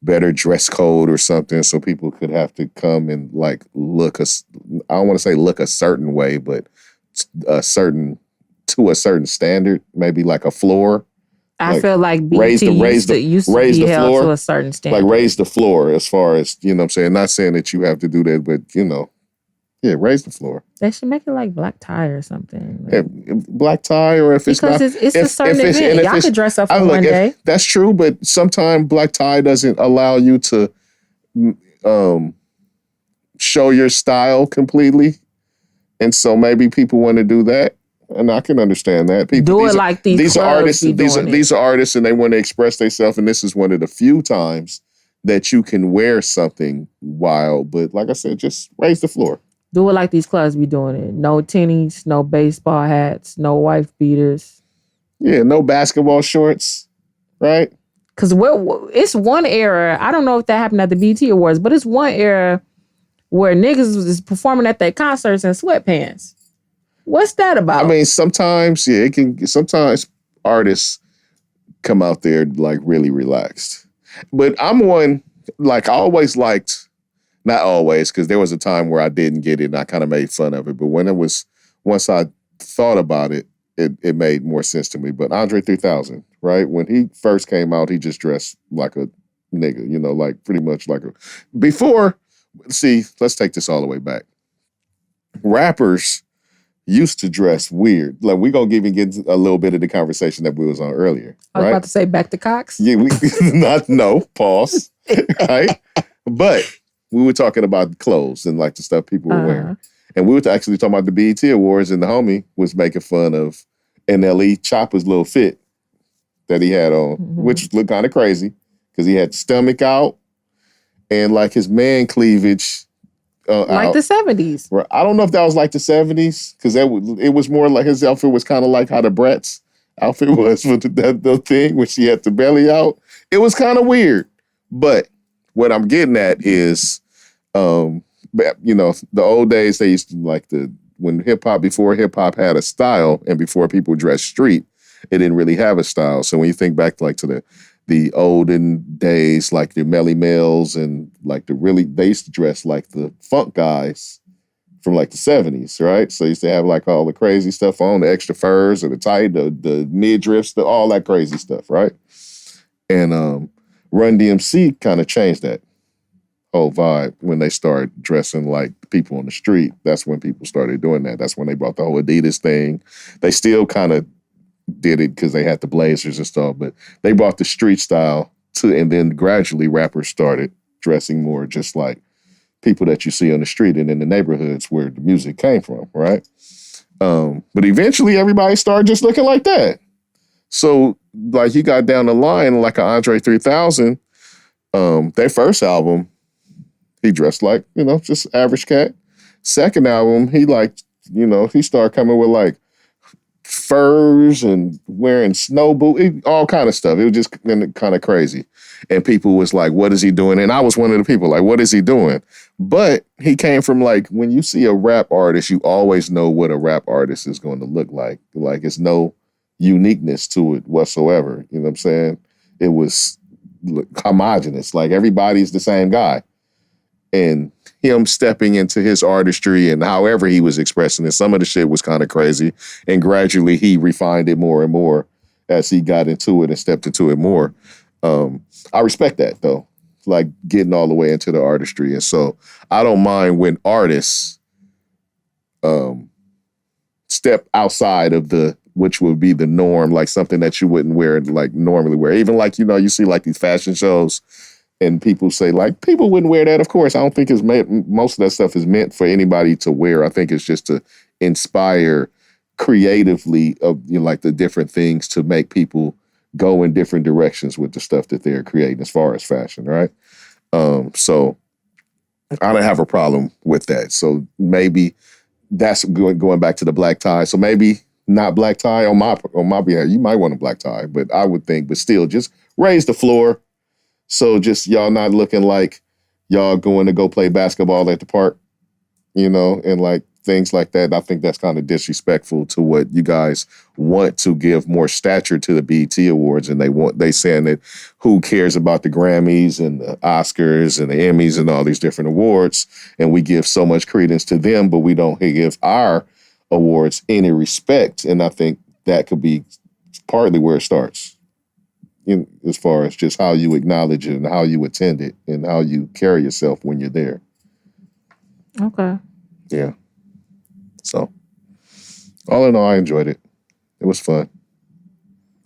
better dress code or something, so people could have to come and look. I don't want to say look a certain way, but to a certain standard, maybe a floor. I feel like BET used to be held to a certain standard. Raise the floor as far as, what I'm saying. Not saying that you have to do that, but, raise the floor. They should make it black tie or something. Black tie, or if it's not. Because it's a certain event. Y'all could dress up for one day. That's true, but sometimes black tie doesn't allow you to show your style completely. And so maybe people want to do that. And I can understand that. People do it like these are artists. These are artists, and they want to express themselves. And this is one of the few times that you can wear something wild. But like I said, just raise the floor. Do it like these clubs be doing it. No tennies, no baseball hats, no wife beaters. Yeah, no basketball shorts, right? Because it's one era. I don't know if that happened at the BET Awards, but it's one era where niggas was performing at their concerts in sweatpants. What's that about? I mean, sometimes sometimes artists come out there really relaxed. But I'm one, I always liked, not always, because there was a time where I didn't get it and I kind of made fun of it. But once I thought about it, it made more sense to me. But Andre 3000, right? When he first came out, he just dressed like a nigga, pretty much before, see, let's take this all the way back. Rappers used to dress weird. We're going to even get a little bit of the conversation that we was on earlier. I was about to say back to Cox. Yeah, pause. Right? But we were talking about clothes and the stuff people were wearing. And we were actually talking about the BET Awards, and the homie was making fun of NLE Chopper's little fit that he had on, which looked kind of crazy because he had stomach out and his man cleavage out. The 70s. I don't know if that was the 70s, because it was more his outfit was kind of how the Bratz outfit was with the thing when she had the belly out. It was kind of weird. But what I'm getting at is, the old days, they used to when before hip hop had a style and before people dressed street, it didn't really have a style. So when you think back to the olden days, the Melly Mel's and they used to dress like the funk guys from the 70s, right? So they used to have all the crazy stuff on, the extra furs or the tight, the midriffs, all that crazy stuff, right? And Run DMC kind of changed that whole vibe when they started dressing like people on the street. That's when people started doing that. That's when they brought the whole Adidas thing. They still kind of did it because they had the blazers and stuff, but they brought the street style and then gradually rappers started dressing more just like people that you see on the street and in the neighborhoods where the music came from, right? But eventually everybody started just looking like that. So you got down the line like an Andre 3000, their first album, he dressed like, just average cat. Second album, he he started coming with furs and wearing snow boots, all kind of stuff. It was just kind of crazy. And people was like, what is he doing? And I was one of the people what is he doing? But he came from when you see a rap artist, you always know what a rap artist is going to look like. It's no uniqueness to it whatsoever. You know what I'm saying? It was homogenous. Everybody's the same guy. and him stepping into his artistry and however he was expressing it. Some of the shit was kind of crazy, and gradually he refined it more and more as he got into it and stepped into it more. I respect that though, like getting all the way into the artistry. And so I don't mind when artists step outside of which would be the norm, like something that you wouldn't wear, like normally wear. Even like, you see like these fashion shows and people say like, people wouldn't wear that. Of course, I don't think most of that stuff is meant for anybody to wear. I think it's just to inspire creatively of, like the different things to make people go in different directions with the stuff that they're creating as far as fashion, right? So I don't have a problem with that. So maybe that's going back to the black tie. So maybe not black tie on my behalf. You might want a black tie, but I would think, but still just raise the floor. So just y'all not looking like y'all going to go play basketball at the park, and like things like that. I think that's kind of disrespectful to what you guys want to give more stature to the BET Awards. And they saying that who cares about the Grammys and the Oscars and the Emmys and all these different awards. And we give so much credence to them, but we don't give our awards any respect. And I think that could be partly where it starts. As far as just how you acknowledge it and how you attend it and how you carry yourself when you're there. Okay. Yeah. So, all in all, I enjoyed it. It was fun.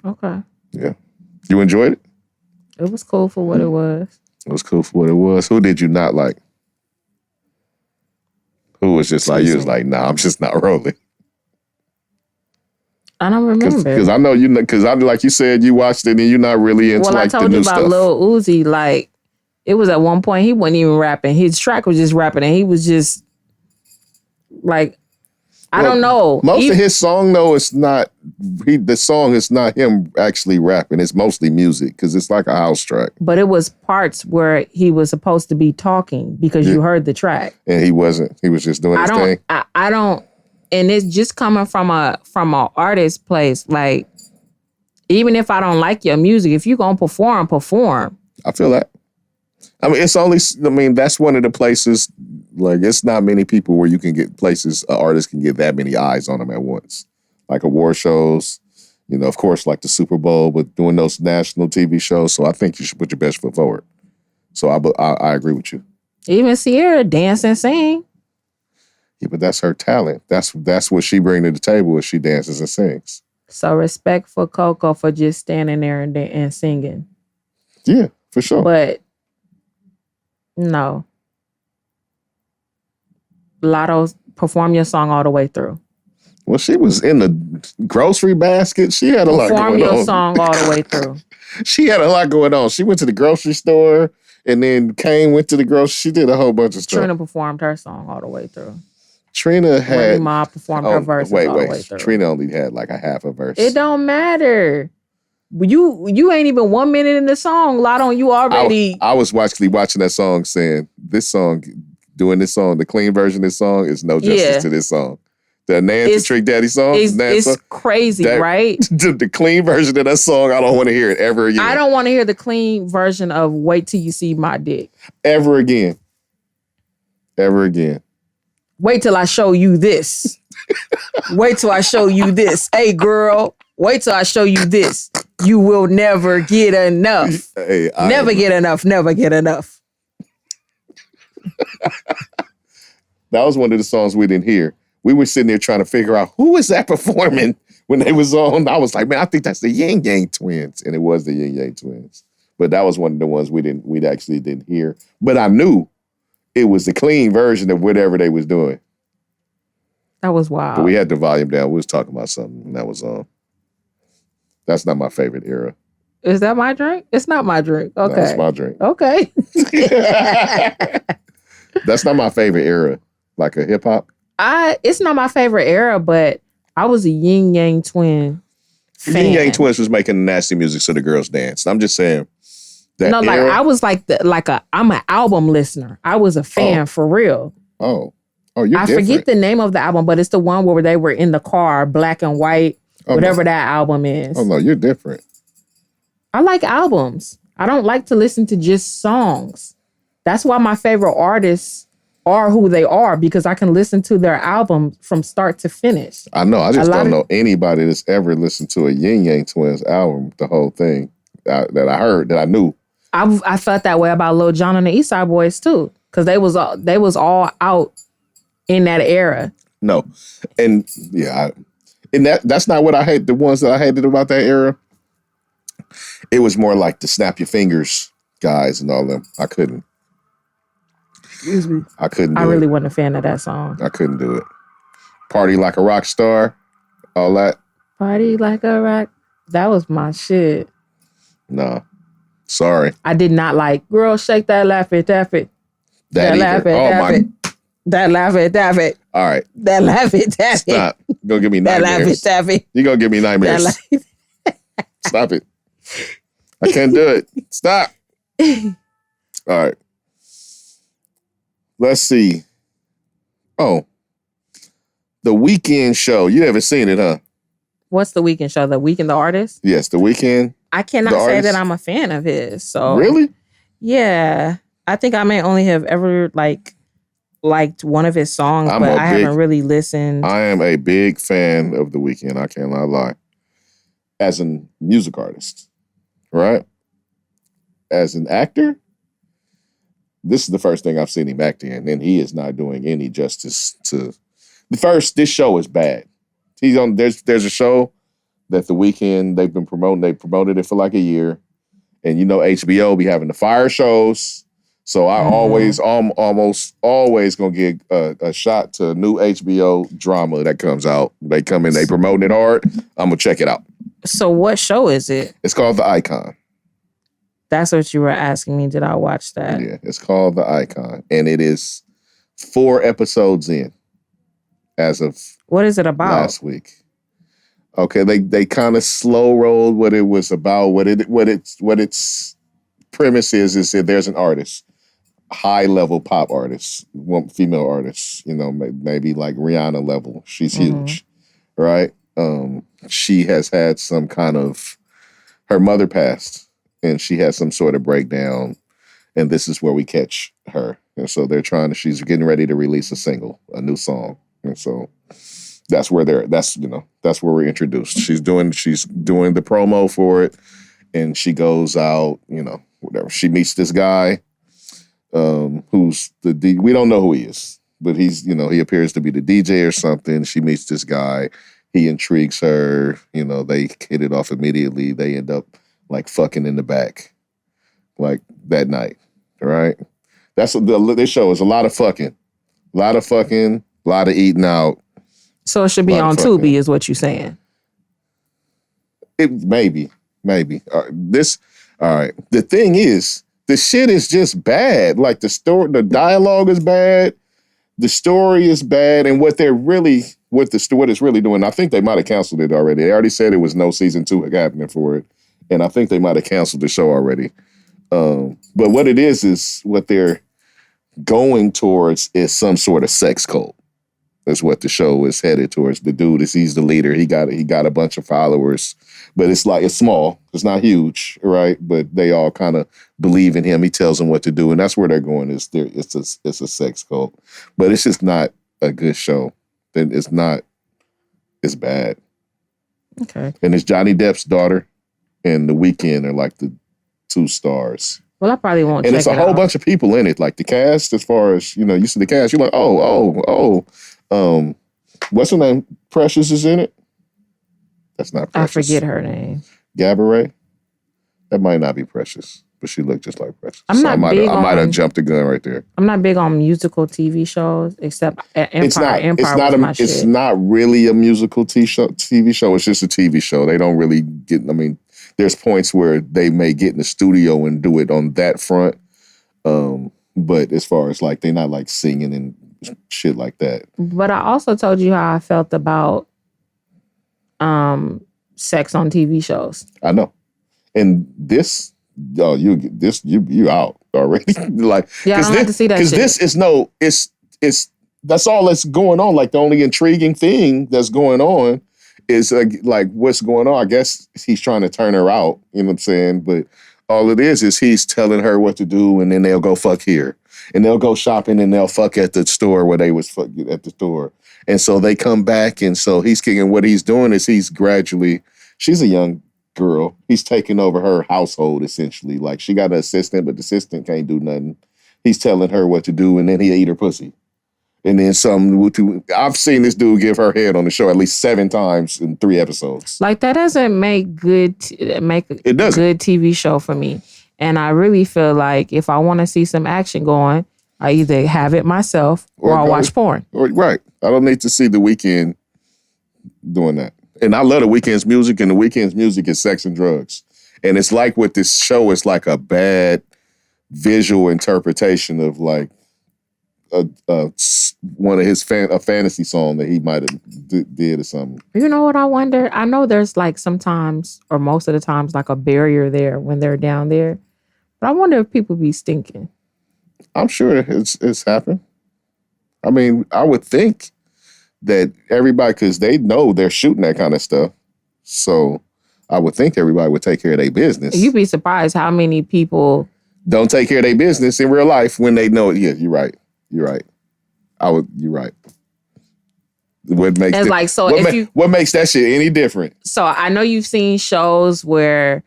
Okay. Yeah. You enjoyed it? It was cool for what it was. It was cool for what it was. Who did you not like? Who was just like, you was like, nah, I'm just not rolling. I don't remember. Because I know because like you said, you watched it and you're not really into like the new stuff. Well, I told you about Lil Uzi, like, it was at one point he wasn't even rapping. His track was just rapping and he was just like, I don't know. Most of his song, though, the song is not him actually rapping. It's mostly music because it's like a house track. But it was parts where he was supposed to be talking because you heard the track. And he wasn't. He was just doing his thing. I don't. And it's just coming from a artist place. Like, even if I don't like your music, if you're going to perform. I feel that. I mean, that's one of the places, like, it's not many people where you can get places, an artist can get that many eyes on them at once. Like award shows, of course, like the Super Bowl, but doing those national TV shows. So I think you should put your best foot forward. So I agree with you. Even Sierra dance and sing. Yeah, but that's her talent. That's what she brings to the table is she dances and sings. So respect for Coco for just standing there and singing. Yeah, for sure. But no. Lotto, perform your song all the way through. Well, she was in the grocery basket. She had a lot going on. Perform your song all the way through. She had a lot going on. She went to the grocery store and then went to the grocery. She did a whole bunch of stuff. Trina performed her song all the way through. Trina had... Remy Ma performed her verse all the way through. Trina only had like a half a verse. It don't matter. You ain't even 1 minute in the song. Lotto, you already... I was actually watching that song saying, doing this song, the clean version of this song is no justice to this song. The Nancy Trick Daddy song. It's crazy, right? The clean version of that song, I don't want to hear it ever again. I don't want to hear the clean version of Wait Till You See My Dick. Ever again. Ever again. Wait till I show you this. Wait till I show you this. Hey, girl, wait till I show you this. You will never get enough. Never get enough. Never get enough. That was one of the songs we didn't hear. We were sitting there trying to figure out who was that performing when they was on. I was like, man, I think that's the Yang Yang Twins. And it was the Yang Yang Twins. But that was one of the ones we actually didn't hear. But I knew it was the clean version of whatever they was doing. That was wild. But we had the volume down. We was talking about something and that was on. That's not my favorite era. Is that my drink? It's not my drink. Okay. That's my drink. Okay. That's not my favorite era. Like a hip hop. It's not my favorite era, but I was a Yin Yang Twin fan. Yin Yang Twins was making nasty music so the girls danced. I'm just saying. I was I'm an album listener. I was a fan for real. Oh, you're different. I forget the name of the album, but it's the one where they were in the car, black and white, whatever that album is. Oh no, you're different. I like albums. I don't like to listen to just songs. That's why my favorite artists are who they are, because I can listen to their album from start to finish. I know. I just don't know anybody that's ever listened to a Yin Yang Twins album, the whole thing that I heard, that I knew. I felt that way about Lil Jon and the East Side Boys too, because they was all out in that era. No, and yeah, and that's not what I hate. The ones that I hated about that era, it was more like the Snap Your Fingers guys and all them. I couldn't. Excuse me. I couldn't. I really wasn't a fan of that song. I couldn't do it. Party Like a Rock Star, all that. Party Like a Rock. That was my shit. No. Sorry. I did not like Girl Shake That Laugh It Daff It. That laugh it, oh my. That Laugh It Daff It. All right. That Laugh It Daff It. Stop. You're going to give me nightmares. That Laugh It Daff It. You're going to give me nightmares. Stop it. I can't do it. Stop. All right. Let's see. Oh. The Weeknd show. You haven't seen it, huh? What's the Weeknd show? The Weeknd the artist? Yes, The Weeknd. I cannot say that I'm a fan of his. So really? Yeah. I think I may only have ever liked one of his songs, but I haven't really listened. I am a big fan of The Weeknd. I cannot lie. As a music artist, right? As an actor, this is the first thing I've seen him act in, and he is not doing any justice to. This show is bad. He's on. There's a show that The Weeknd they've been promoting. They promoted it for like a year, and you know HBO be having the fire shows. So I almost always gonna get a shot to a new HBO drama that comes out. They come in, they promoting it hard. I'm gonna check it out. So what show is it? It's called The Icon. That's what you were asking me. Did I watch that? Yeah, it's called The Icon, and it is 4 episodes in. As of what is it about? Last week. Okay, they kind of slow rolled what it was about. What its premise is that there's an artist, high level pop artist, one female artist. You know, maybe like Rihanna level. She's huge, right? She has had some kind of her mother passed, and she has some sort of breakdown, and this is where we catch her. And so she's getting ready to release a new song. And so that's where we're introduced. She's doing the promo for it, and she goes out, whatever. She meets this guy, who's we don't know who he is, but he's, he appears to be the DJ or something. She meets this guy, he intrigues her, they hit it off immediately. They end up like fucking in the back, like that night. Right? This show is a lot of fucking. A lot of eating out. So it should be on Tubi, is what you're saying? It maybe. All right. The thing is, the shit is just bad. Like the dialogue is bad, the story is bad, and what it's really doing. I think they might have canceled it already. They already said it was no season 2 happening for it, and I think they might have canceled the show already. But what it is what they're going towards is some sort of sex cult. That's what the show is headed towards. The dude he's the leader. He got a bunch of followers, but it's small. It's not huge, right? But they all kind of believe in him. He tells them what to do, and that's where they're going. It's a sex cult, but it's just not a good show. It's bad. Okay. And it's Johnny Depp's daughter and The Weeknd are like the 2 stars. Well, I probably won't. And it's a whole bunch of people in it, like the cast. As far as you see the cast, you're like, oh. What's her name? Precious is in it. That's not Precious. I forget her name. Gabourey. That might not be Precious, but she looked just like Precious. I might have jumped the gun right there. I'm not big on musical TV shows, except Empire. It's not really a musical TV show. It's just a TV show. They don't really get. I mean, there's points where they may get in the studio and do it on that front, but as far as like they're not like singing and shit like that. But I also told you how I felt about sex on TV shows. I know. And this, you out already. Like, yeah, I don't have to see that because this is that's all that's going on. Like the only intriguing thing that's going on is like what's going on. I guess he's trying to turn her out. You know what I'm saying? But all it is he's telling her what to do, and then they'll go fuck here. And they'll go shopping, and they'll fuck at the store where they was fucking at the store. And so they come back, and so he's kicking. What he's doing is he's gradually, she's a young girl. He's taking over her household, essentially. Like, she got an assistant, but the assistant can't do nothing. He's telling her what to do, and then he'll eat her pussy. And then I've seen this dude give her head on the show at least 7 times in 3 episodes. Like, that doesn't make a good TV show for me. And I really feel like if I want to see some action going, I either have it myself or I'll watch porn. Right. I don't need to see The Weeknd doing that. And I love The Weeknd's music, and The Weeknd's music is sex and drugs. And it's like with this show, it's like a bad visual interpretation of like one of his a fantasy song that he might have did or something. You know what I wonder? I know there's like sometimes or most of the times like a barrier there when they're down there, but I wonder if people be stinking. I'm sure it's happened. I mean, I would think that everybody, because they know they're shooting that kind of stuff, so I would think everybody would take care of their business. You'd be surprised how many people don't take care of their business in real life when they know it. Yeah, you're right. You're right. You're right. What makes what makes that shit any different? So I know you've seen shows where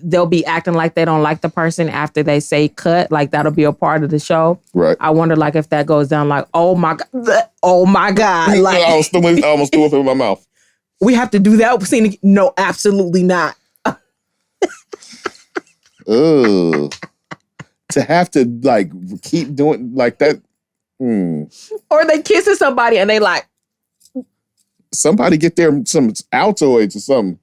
they'll be acting like they don't like the person after they say cut. Like, that'll be a part of the show. Right. I wonder, like, if that goes down, like, oh my god, like I almost threw up in my mouth. We have to do that scene. No, absolutely not. Ugh. To have to like keep doing like that. Or they kissing somebody and they like, somebody get there some Altoids or something.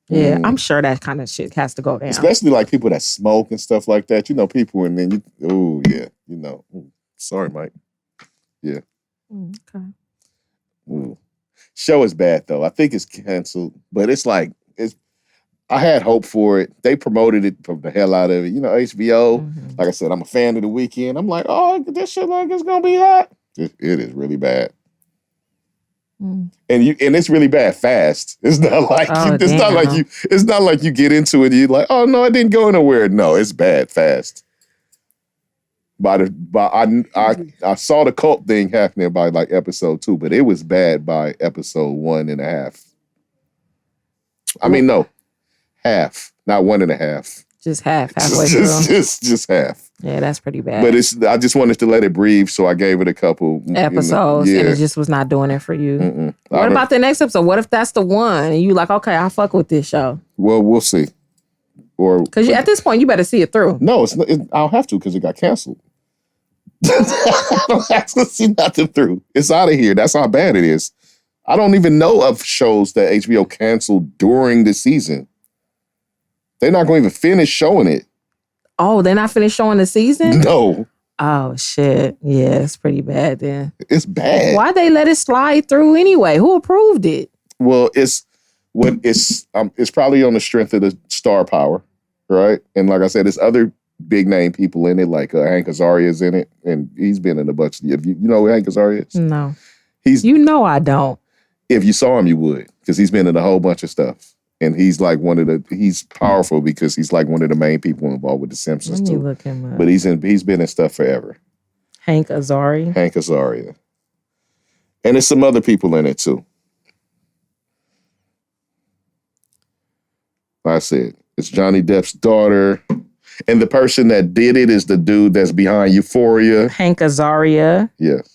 Yeah, I'm sure that kind of shit has to go down. Especially like people that smoke and stuff like that. You know, people, and then sorry, Mike. Yeah. Okay. Ooh. Show is bad though. I think it's canceled, but it's like I had hope for it. They promoted it from the hell out of it. You know, HBO. Mm-hmm. Like I said, I'm a fan of The Weeknd. I'm like, oh, this shit like it's gonna be hot. It is really bad. And it's really bad fast. It's not like it's not like you get into it and you're like, oh no, I didn't go nowhere. No, it's bad fast. I saw the cult thing happening by like episode 2, but it was bad by episode 1.5. I mean, no, half, not 1.5. Just halfway through. Just half. Yeah, that's pretty bad. But I just wanted to let it breathe, so I gave it a couple episodes, and it just was not doing it for you. What about the next episode? What if that's the one, and you like, okay, I fuck with this show? Well, we'll see. Because at this point, you better see it through. No, I don't have to because it got canceled. I don't have to see nothing through. It's out of here. That's how bad it is. I don't even know of shows that HBO canceled during the season. They're not going to even finish showing it. Oh, they're not finished showing the season? No. Oh, shit. Yeah, it's pretty bad then. It's bad. Why'd they let it slide through anyway? Who approved it? Well, it's probably on the strength of the star power, right? And like I said, there's other big name people in it, like Hank Azaria's in it, and he's been in a bunch of. You know who Hank Azaria is? No. I don't. If you saw him, you would, because he's been in a whole bunch of stuff. And he's like he's powerful because he's like one of the main people involved with The Simpsons too. Look him up. But he's been in stuff forever. Hank Azaria. Hank Azaria. And there's some other people in it too. Like I said, it's Johnny Depp's daughter. And the person that did it is the dude that's behind Euphoria. Hank Azaria. Yes.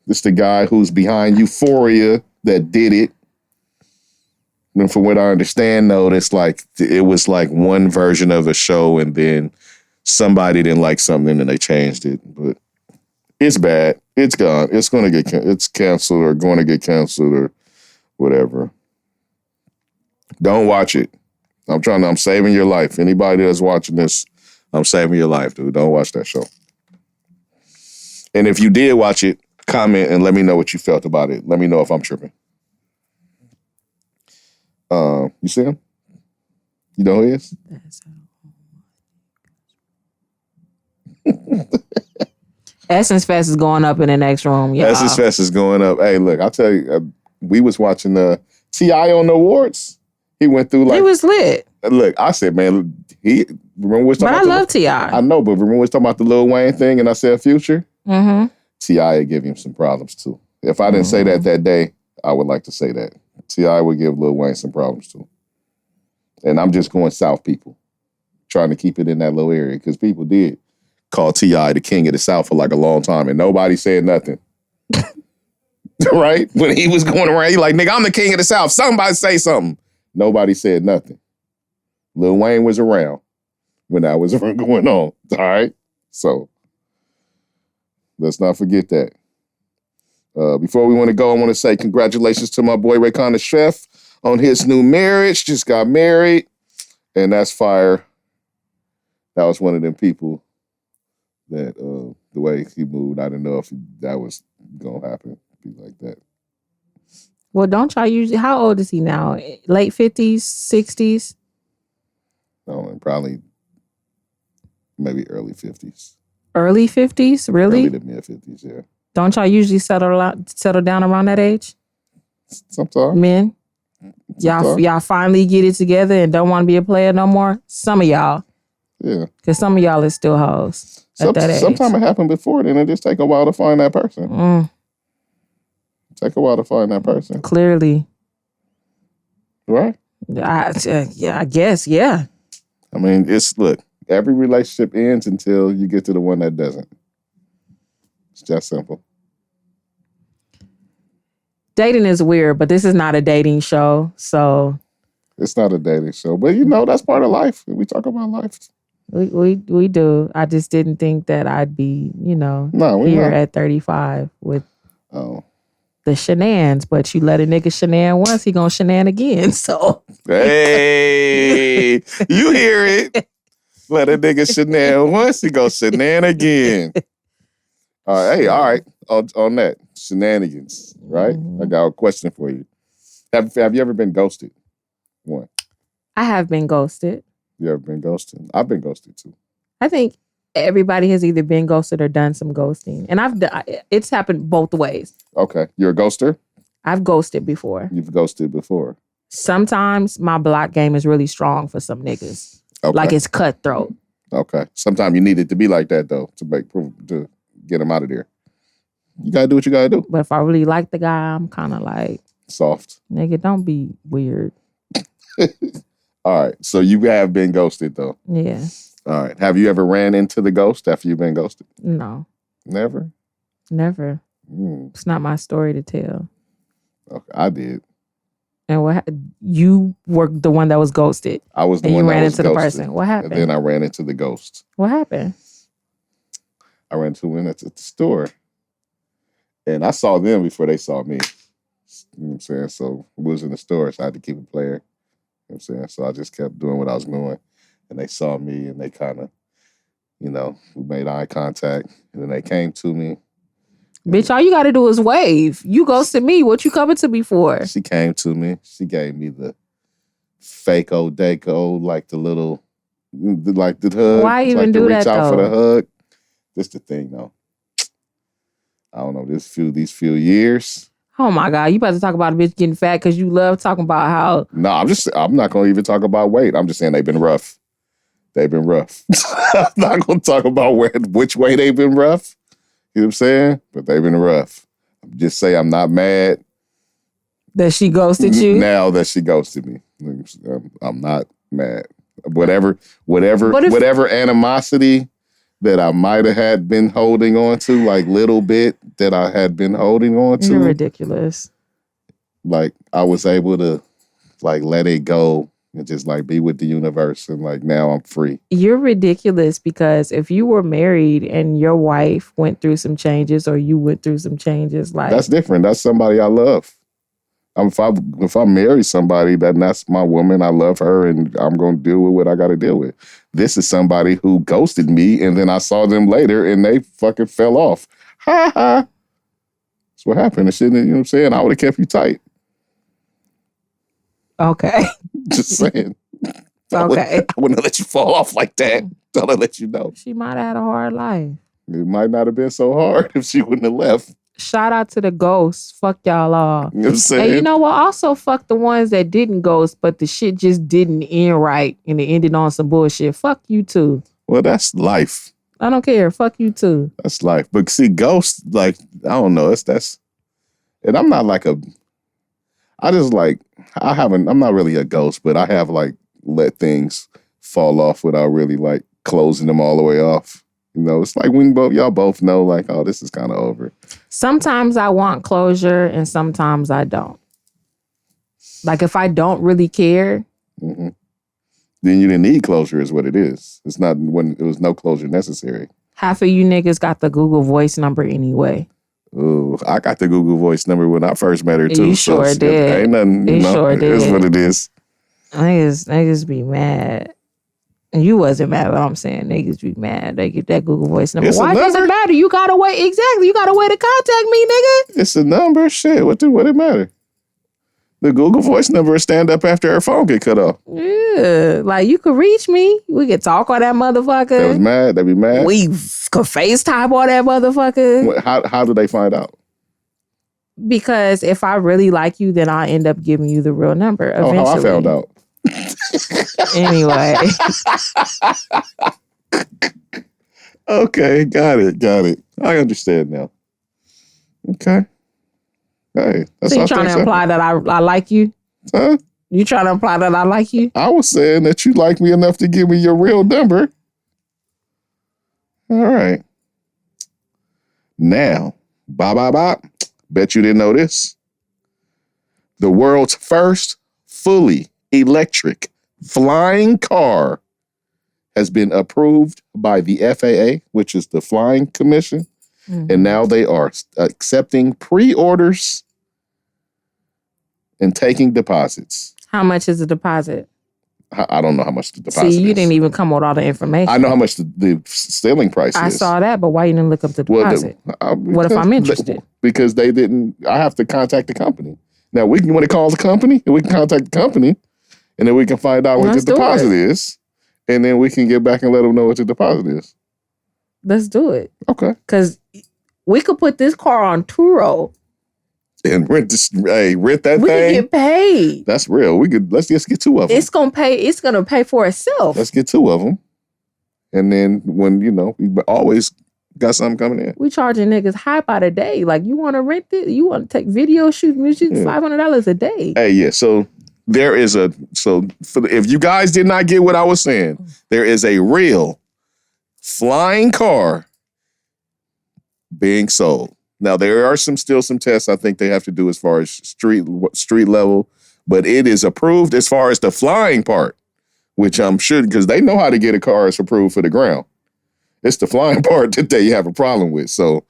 It's the guy who's behind Euphoria that did it. And from what I understand, though, it was like one version of a show, and then somebody didn't like something and they changed it. But it's bad. It's gone. It's canceled or going to get canceled or whatever. Don't watch it. I'm saving your life. Anybody that's watching this, I'm saving your life, dude. Don't watch that show. And if you did watch it, comment and let me know what you felt about it. Let me know if I'm tripping. You see him? You know who he is? Essence Fest is going up in the next room. Yeah. Essence Fest is going up. Hey, look, I'll tell you, we was watching T.I. on the awards. He went through like... He was lit. Look, I said, man, remember we But I love T.I. I know, but remember we was talking about the Lil Wayne thing and I said Future? Mm-hmm. T.I. would give him some problems too. If I didn't say that day, I would like to say that. T.I. would give Lil Wayne some problems too. And I'm just going South people. Trying to keep it in that little area because people did call T.I. the king of the South for like a long time and nobody said nothing. Right? When he was going around, he like, nigga, I'm the king of the South. Somebody say something. Nobody said nothing. Lil Wayne was around when that was going on. All right? So, let's not forget that. Before we want to go, I want to say congratulations to my boy Erykah the Chef on his new marriage. Just got married. And that's fire. That was one of them people that the way he moved, I didn't know if that was going to happen. Be like that. Well, don't y'all usually... How old is he now? Late 50s, 60s? No, probably maybe early 50s. Early 50s? Really? Early to mid 50s, yeah. Don't y'all usually settle down around that age? Sometimes. Men? Y'all finally get it together and don't want to be a player no more? Some of y'all. Yeah. Because some of y'all is still hoes at that age. Sometimes it happened before then. It just take a while to find that person. Take a while to find that person. Clearly. Right? I guess, yeah. I mean, look, every relationship ends until you get to the one that doesn't. It's just simple. Dating is weird, but this is not a dating show, so... It's not a dating show, but that's part of life. We talk about life. We do. I just didn't think that I'd be, here at 35 with the shenanigans. But you let a nigga shenan once, he gonna shenan again. So hey, you hear it? Let a nigga shenan once, he gonna shenan again. All right. On that shenanigans, right? I got a question for you. Have you ever been ghosted? One. I have been ghosted. You ever been ghosted? I've been ghosted too. I think everybody has either been ghosted or done some ghosting. And it's happened both ways. Okay. You're a ghoster? I've ghosted before. You've ghosted before. Sometimes my block game is really strong for some niggas. Okay. Like it's cutthroat. Okay. Sometimes you need it to be like that though, to get them out of there. You gotta do what you gotta do. But if I really like the guy, I'm kind of like... Soft. Nigga, don't be weird. All right. So you have been ghosted though? Yeah. All right. Have you ever ran into the ghost after you've been ghosted? No. Never? Never. It's not my story to tell. Okay. I did. And you were the one that was ghosted. I was the one that was ghosted. And you ran into the person. What happened? And then I ran into the ghost. What happened? I ran into one at the store. And I saw them before they saw me. You know what I'm saying? So we was in the store, so I had to keep it player. You know what I'm saying? So I just kept doing what I was doing. And they saw me and they kind of, we made eye contact. And then they came to me. Bitch, all you got to do is wave. You ghosted me. What you coming to me for? She came to me. She gave me the fake old Daco, like the little, like the hug. Why even do that, though? Reach out for the hug. This the thing, though. I don't know, these few years. Oh my God, you about to talk about a bitch getting fat because you love talking about how... No, I'm not going to even talk about weight. I'm just saying they've been rough. They've been rough. I'm not going to talk about which way they've been rough. You know what I'm saying? But they've been rough. Just say I'm not mad. That she ghosted you? Now that she ghosted me. I'm not mad. Whatever animosity that I might have been holding on to, like little bit that I had been holding on to. You're ridiculous. Like I was able to like let it go and just like be with the universe and like now I'm free. You're ridiculous because if you were married and your wife went through some changes or you went through some changes, like that's different. That's somebody I love. If I marry somebody, that's my woman. I love her, and I'm going to deal with what I got to deal with. This is somebody who ghosted me, and then I saw them later, and they fucking fell off. Ha ha. That's what happened. And shit, you know what I'm saying? I would have kept you tight. Okay. Just saying. Okay. I wouldn't have let you fall off like that. I'll let you know. She might have had a hard life. It might not have been so hard if she wouldn't have left. Shout out to the ghosts. Fuck y'all all. You know what I'm saying? And you know what? Also fuck the ones that didn't ghost, but the shit just didn't end right and it ended on some bullshit. Fuck you too. Well, that's life. I don't care. Fuck you too. That's life. But see, ghosts, like, I don't know. That's and I'm not like I'm not really a ghost, but I have like let things fall off without really like closing them all the way off. You know, it's like when y'all both know, like, oh, this is kind of over. Sometimes I want closure and sometimes I don't. Like if I don't really care. Mm-mm. Then you didn't need closure is what it is. It's not when it was no closure necessary. Half of you niggas got the Google Voice number anyway. Ooh, I got the Google Voice number when I first met her too. You sure so did. Ain't nothing, you sure did. It is what it is. Niggas be mad. And you wasn't mad, but I'm saying niggas be mad. They get that Google Voice number. Why does it matter? You gotta wait. Exactly. You gotta wait to contact me, nigga. It's a number. Shit. What it matter? The Google Voice number will stand up after her phone get cut off. Yeah. Like, you could reach me. We could talk on that motherfucker. They was mad. They be mad. We could FaceTime on that motherfucker. How do they find out? Because if I really like you, then I'll end up giving you the real number eventually. Oh, how I found out. Anyway. Okay, got it. I understand now. Okay. Hey, that's so you trying to imply that I like you? Huh? You trying to imply that I like you? I was saying that you like me enough to give me your real number. All right. Now, bop. Bet you didn't know this. The world's first fully electric flying car has been approved by the FAA, which is the Flying Commission. Mm-hmm. And now they are accepting pre-orders and taking deposits. How much is the deposit? I don't know how much the deposit is. See, you didn't even come with all the information. I know how much the selling price is. I saw that, but why you didn't look up the deposit? What if I'm interested? Because they didn't. I have to contact the company. Now, we can want to call the company, and we can contact the company, and then we can find out what the deposit is, and then we can get back and let them know what the deposit is. Let's do it. Okay. Because we could put this car on Turo. And rent that we thing. We can get paid. That's real. Let's just get two of them. It's gonna pay for itself. Let's get two of them. And then when, we always got something coming in. We charging niggas high by the day. Like, you want to rent it? You want to take video shoot music? Yeah. $500 a day. Hey, yeah. So there is if you guys did not get what I was saying, there is a real flying car being sold. Now, there are still some tests I think they have to do as far as street level, but it is approved as far as the flying part, which I'm sure, because they know how to get a car approved for the ground. It's the flying part that they have a problem with. So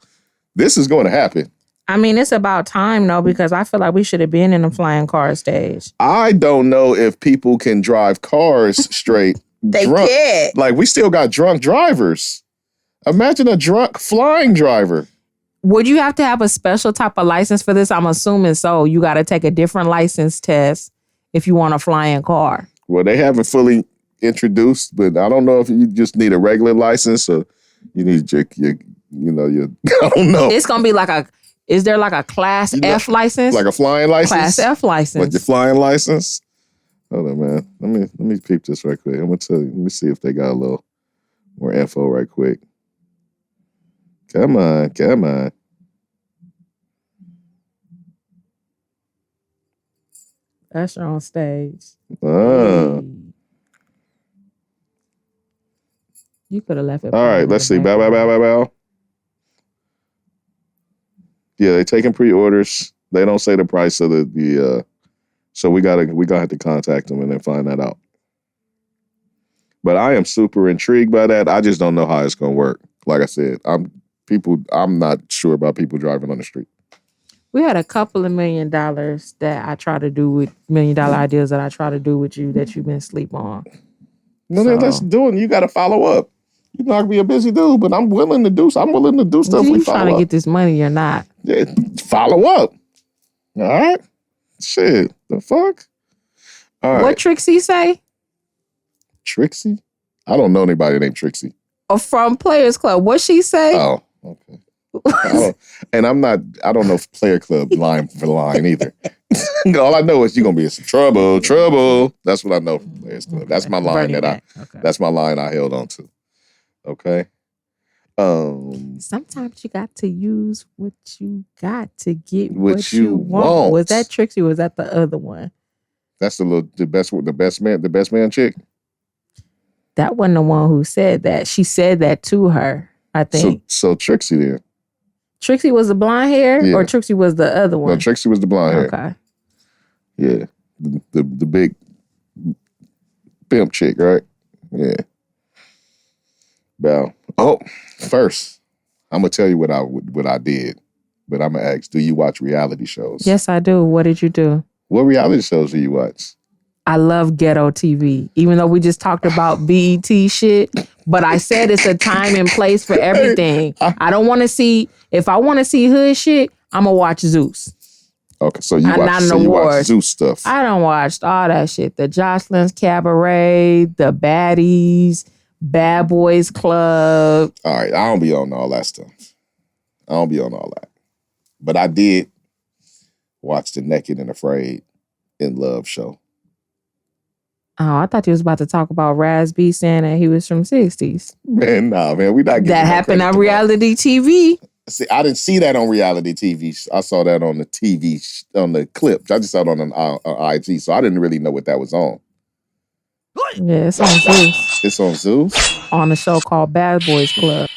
this is going to happen. I mean, it's about time, though, because I feel like we should have been in the flying car stage. I don't know if people can drive cars straight. They can't. Like, we still got drunk drivers. Imagine a drunk flying driver. Would you have to have a special type of license for this? I'm assuming so. You got to take a different license test if you want a flying car. Well, they haven't fully introduced, but I don't know if you just need a regular license or you need your I don't know. It's going to be is there like a Class F license? Like a flying license? Class F license. Like your flying license? Hold on, man. Let me peep this right quick. I'm going to tell you. Let me see if they got a little more info right quick. Come on. Usher on stage. You could have left it. All right, let's see. Bow. Yeah, they're taking pre-orders. They don't say the price of the so we gotta have to contact them and then find that out. But I am super intrigued by that. I just don't know how it's gonna work. Like I said, I'm not sure about people driving on the street. We had a couple of $1 million that I try to do with $1 million ideas that I try to do with you that you've been asleep on. No, let's do it. You got to follow up. You're not gonna be a busy dude, but I'm willing to do stuff. You trying to get this money or not? Yeah, follow up. All right. Shit. The fuck? All right. What Trixie say? Trixie? I don't know anybody named Trixie. From Players Club. What she say? Oh, okay. And I don't know Player Club line for line either. All I know is you're gonna be in some trouble. That's what I know from Players Club. That's my line that's my line I held on to. Okay. Sometimes you got to use what you got to get what you want. Was that Trixie or was that the other one? That's the best man chick. That wasn't the one who said that. She said that to her, I think. So Trixie then. Trixie was the blonde hair or Trixie was the other one? No, Trixie was the blonde hair. Okay. Yeah. The big pimp chick, right? Yeah. Well, first, I'm going to tell you what I did. But I'm going to ask, do you watch reality shows? Yes, I do. What did you do? What reality shows do you watch? I love ghetto TV, even though we just talked about BET shit. But I said it's a time and place for everything. I don't want to see, if I want to see hood shit, I'm going to watch Zeus. Okay, so you watch Zeus stuff. I don't watch all that shit. The Jocelyn's Cabaret, the Baddies, Bad Boys Club. All right, I don't be on all that stuff. I don't be on all that. But I did watch the Naked and Afraid in Love show. Oh, I thought you was about to talk about Raz B saying that he was from 60s. Man, nah, man. We not getting that happened on reality TV. See, I didn't see that on reality TV. I saw that on the TV, on the clip. I just saw it on IG, so I didn't really know what that was on. Yeah, it's on Zeus. It's on Zeus? On a show called Bad Boys Club.